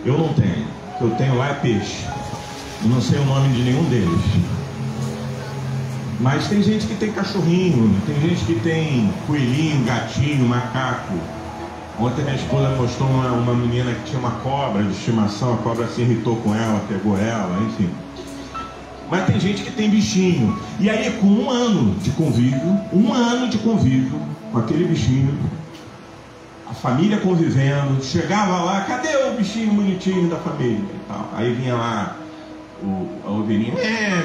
Eu não tenho. O que eu tenho lá é peixe. Eu não sei o nome de nenhum deles. Mas tem gente que tem cachorrinho, tem gente que tem coelhinho, gatinho, macaco. Ontem minha esposa postou uma menina que tinha uma cobra de estimação. A cobra se irritou com ela, pegou ela, enfim. Mas tem gente que tem bichinho. E aí, com um ano de convívio com aquele bichinho, a família convivendo, chegava lá: cadê o bichinho bonitinho da família e tal? Aí vinha lá a ovelhinha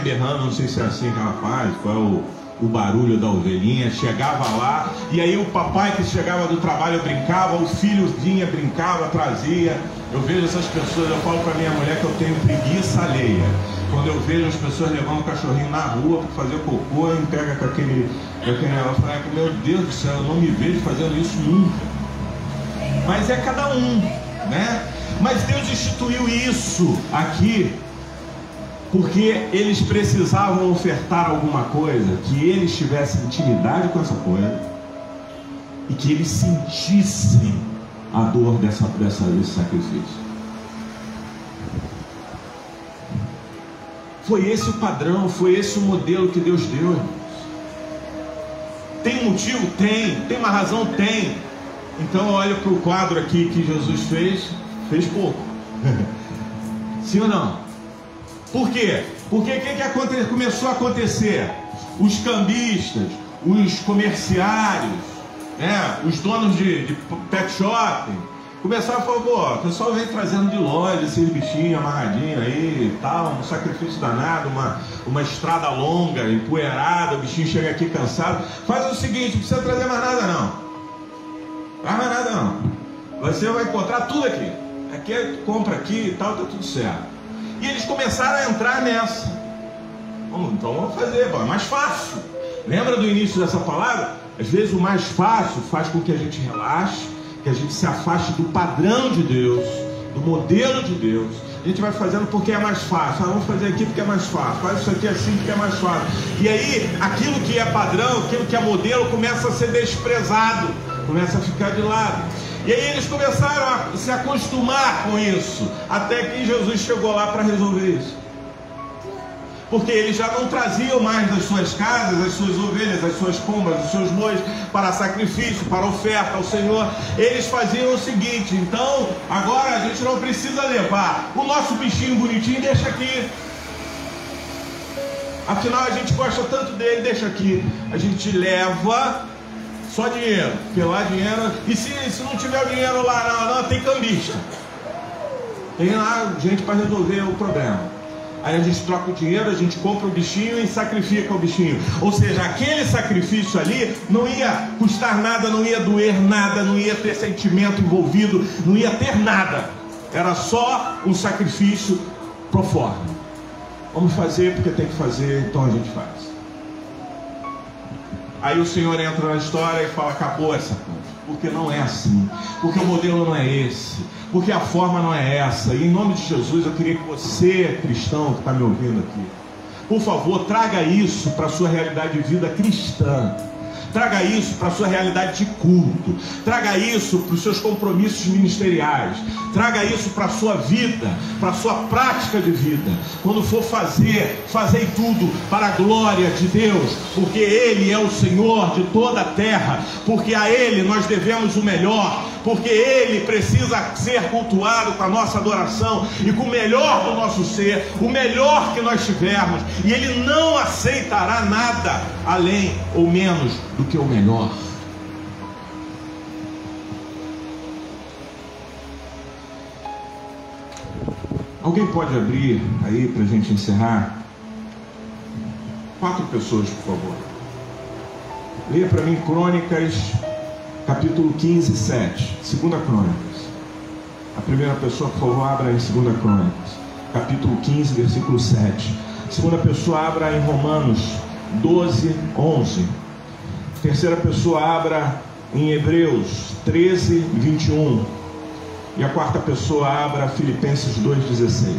berrando, não sei se é assim que ela faz, qual é o barulho da ovelhinha. Chegava lá, e aí o papai que chegava do trabalho brincava, o filho vinha, brincava, trazia. Eu vejo essas pessoas, eu falo para minha mulher que eu tenho preguiça alheia. Quando eu vejo as pessoas levando o cachorrinho na rua para fazer cocô, eu me pego com aquele negócio, eu falo: meu Deus do céu, eu não me vejo fazendo isso nunca. Mas é cada um, né? Mas Deus instituiu isso aqui porque eles precisavam ofertar alguma coisa, que eles tivessem intimidade com essa coisa e que eles sentissem a dor desse sacrifício. Foi esse o padrão, foi esse o modelo que Deus deu, irmãos. Tem motivo? Tem uma razão? Tem. Então olha para o quadro aqui que Jesus fez pouco. Sim ou não? Por quê? Porque o que começou a acontecer? Os cambistas, os comerciários, né, os donos de pet shopping, começaram a falar: pô, o pessoal vem trazendo de loja esses bichinhos amarradinhos aí e tal, um sacrifício danado, uma estrada longa, empoeirada, o bichinho chega aqui cansado. Faz o seguinte, não precisa trazer mais nada não. Traz mais nada não. Você vai encontrar tudo aqui. Aqui, compra aqui e tal, tá tudo certo. E eles começaram a entrar nessa. Então vamos fazer, é mais fácil. Lembra do início dessa palavra? Às vezes o mais fácil faz com que a gente relaxe, que a gente se afaste do padrão de Deus, do modelo de Deus. A gente vai fazendo porque é mais fácil. Vamos fazer aqui porque é mais fácil. Faz isso aqui assim porque é mais fácil. E aí, aquilo que é padrão, aquilo que é modelo, começa a ser desprezado, começa a ficar de lado. E aí eles começaram a se acostumar com isso, até que Jesus chegou lá para resolver isso. Porque eles já não traziam mais das suas casas as suas ovelhas, as suas pombas, os seus bois para sacrifício, para oferta ao Senhor. Eles faziam o seguinte: então agora a gente não precisa levar o nosso bichinho bonitinho, deixa aqui. Afinal a gente gosta tanto dele, deixa aqui. A gente leva só dinheiro, porque lá dinheiro... E se não tiver o dinheiro lá, não, tem cambista. Tem lá gente para resolver o problema. Aí a gente troca o dinheiro, a gente compra o bichinho e sacrifica o bichinho. Ou seja, aquele sacrifício ali não ia custar nada, não ia doer nada, não ia ter sentimento envolvido, não ia ter nada. Era só um sacrifício pro forma. Vamos fazer porque tem que fazer, então a gente faz. Aí o Senhor entra na história e fala: acabou essa coisa. Porque não é assim. Porque o modelo não é esse. Porque a forma não é essa. E em nome de Jesus eu queria que você, cristão que está me ouvindo aqui, por favor, traga isso para a sua realidade de vida cristã. Traga isso para a sua realidade de culto. Traga isso para os seus compromissos ministeriais. Traga isso para a sua vida, para a sua prática de vida. Quando for fazer, fazei tudo para a glória de Deus, porque Ele é o Senhor de toda a terra, porque a Ele nós devemos o melhor, porque Ele precisa ser cultuado com a nossa adoração e com o melhor do nosso ser, o melhor que nós tivermos, e Ele não aceitará nada além ou menos do que o melhor. Alguém pode abrir aí para a gente encerrar? 4 pessoas, por favor. Leia para mim Crônicas, capítulo 15, 7. 2 Crônicas. A primeira pessoa, por favor, abra em 2 Crônicas, capítulo 15, versículo 7. A segunda pessoa, abra em Romanos 12, 11. A terceira pessoa, abra em Hebreus 13, 21. E a quarta pessoa, abra Filipenses 2,16.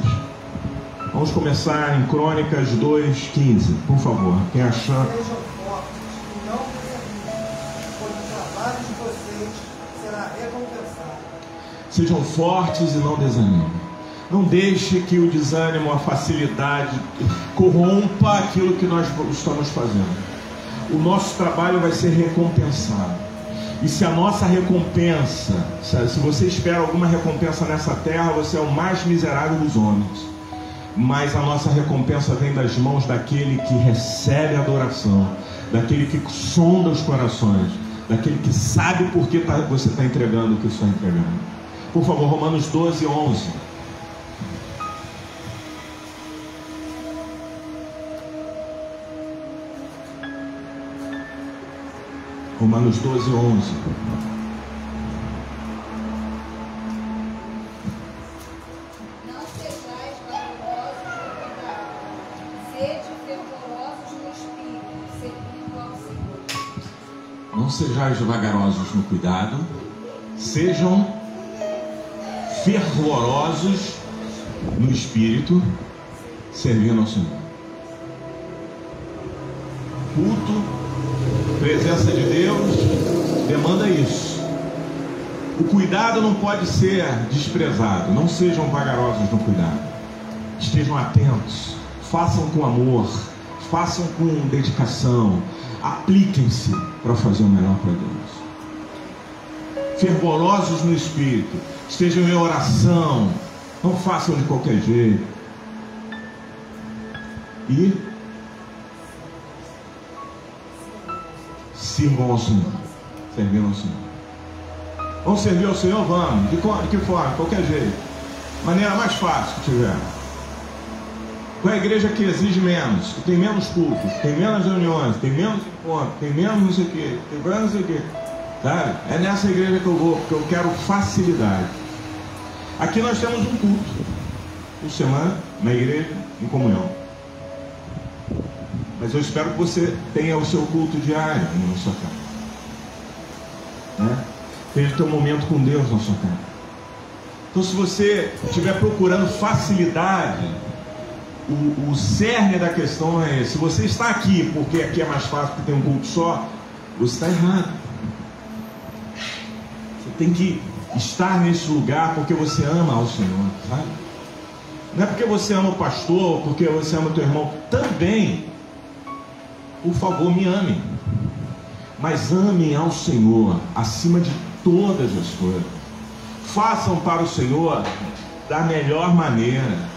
Vamos começar em Crônicas 2,15. Por favor, quem achar. Sejam fortes e não desanimem, pois o trabalho de vocês será recompensado. Sejam fortes e não desanimem. Não deixe que o desânimo, a facilidade corrompa aquilo que nós estamos fazendo. O nosso trabalho vai ser recompensado. E se a nossa recompensa, se você espera alguma recompensa nessa terra, você é o mais miserável dos homens. Mas a nossa recompensa vem das mãos daquele que recebe a adoração, daquele que sonda os corações, daquele que sabe por que você está entregando o que está entregando. Por favor, Romanos 12, 11. Romanos 12, 11. Não sejais vagarosos no cuidado, sede fervorosos no espírito, servindo ao Senhor. Não sejais vagarosos no cuidado, sejam fervorosos no espírito, servindo ao Senhor. Culto, presença de Deus demanda isso. O cuidado não pode ser desprezado. Não sejam vagarosos no cuidado. Estejam atentos. Façam com amor. Façam com dedicação. Apliquem-se para fazer o melhor para Deus. Fervorosos no espírito. Estejam em oração. Não façam de qualquer jeito. E sirvam ao Senhor. Servindo ao Senhor. Vamos servir ao Senhor? Vamos. De que forma? De qualquer jeito. Maneira mais fácil que tiver. Qual é a igreja que exige menos? Que tem menos cultos, que tem menos reuniões, tem menos encontros, tem menos não sei o quê, tem menos não sei o quê. Sabe? É nessa igreja que eu vou, porque eu quero facilidade. Aqui nós temos um culto por semana, na igreja, em comunhão. Mas eu espero que você tenha o seu culto diário na sua casa. Né? Tenha o teu momento com Deus na sua casa. Então, se você estiver procurando facilidade, o cerne da questão não é esse. Se você está aqui porque aqui é mais fácil, porque tem um culto só, você está errado. Você tem que estar nesse lugar porque você ama ao Senhor, sabe? Não é porque você ama o pastor, porque você ama o teu irmão. Também, por favor, me amem. Mas amem ao Senhor acima de todas as coisas. Façam para o Senhor da melhor maneira.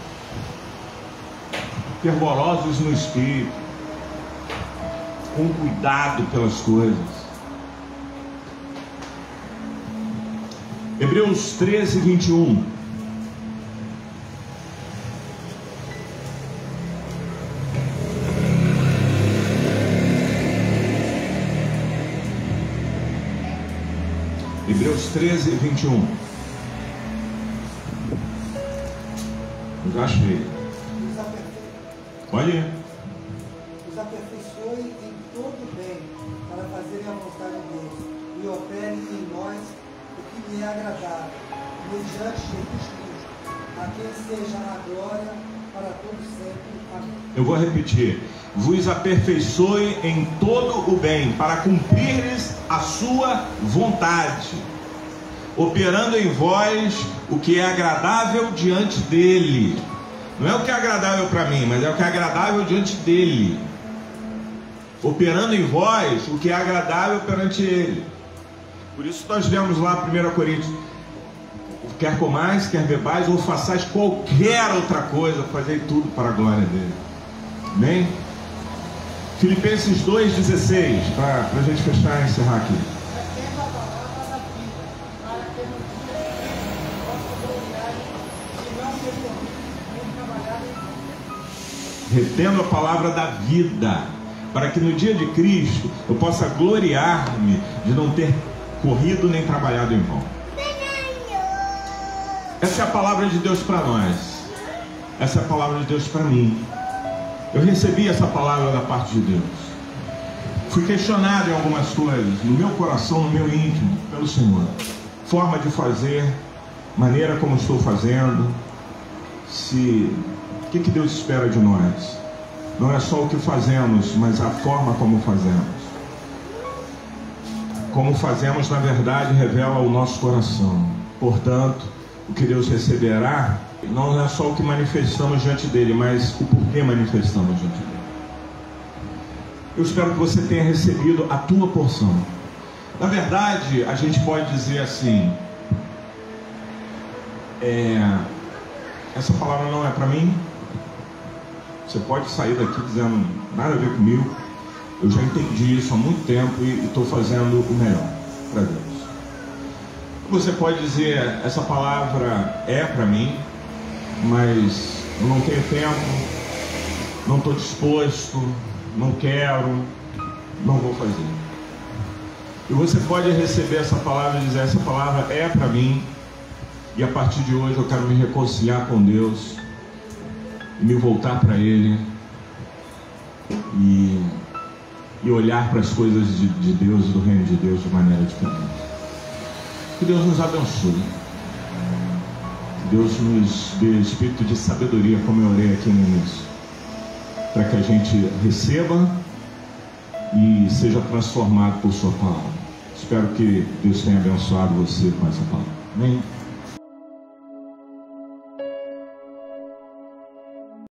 Fervorosos no espírito, com cuidado pelas coisas. Hebreus 13, 21. Hebreus 13, 21. Eu já achei. Pode ir. Os aperfeiçoe em todo bem, para fazerem a vontade de Deus, e operem em nós o que lhe é agradável, mediante Jesus Cristo, a quem seja a glória para todos sempre. Amém. Eu vou repetir. Vos aperfeiçoe em todo o bem, para cumprires a sua vontade, operando em vós o que é agradável diante dele. Não é o que é agradável para mim, mas é o que é agradável diante dele. Operando em vós o que é agradável perante ele. Por isso nós vemos lá 1 Coríntios: quer comais, quer bebais, ou façais qualquer outra coisa, fazei tudo para a glória dele. Amém? Filipenses 2,16, para a gente fechar e encerrar aqui. Retendo a palavra da vida, para que no dia seguinte possa gloriar e não ter corrido nem trabalhado em vão. Retendo a palavra da vida, para que no dia de Cristo eu possa gloriar-me de não ter corrido nem trabalhado em vão. Essa é a palavra de Deus para nós. Essa é a palavra de Deus para mim. Eu recebi essa palavra da parte de Deus. Fui questionado em algumas coisas, no meu coração, no meu íntimo, pelo Senhor. Forma de fazer, maneira como estou fazendo. O que Deus espera de nós? Não é só o que fazemos, mas a forma como fazemos. Como fazemos, na verdade, revela o nosso coração. Portanto, o que Deus receberá não é só o que manifestamos diante dele, mas o porquê manifestamos diante dele. Eu espero que você tenha recebido a tua porção. Na verdade, a gente pode dizer assim: essa palavra não é para mim. Você pode sair daqui dizendo: nada a ver comigo, eu já entendi isso há muito tempo e estou fazendo o melhor para Deus. Você pode dizer: essa palavra é para mim, mas eu não tenho tempo, não estou disposto, não quero, não vou fazer. E você pode receber essa palavra e dizer: essa palavra é para mim, e a partir de hoje eu quero me reconciliar com Deus e me voltar para Ele e olhar para as coisas de Deus e do reino de Deus de maneira diferente. Que Deus nos abençoe. Que Deus nos dê espírito de sabedoria, como eu orei aqui no início, para que a gente receba e seja transformado por sua palavra. Espero que Deus tenha abençoado você com essa palavra. Amém?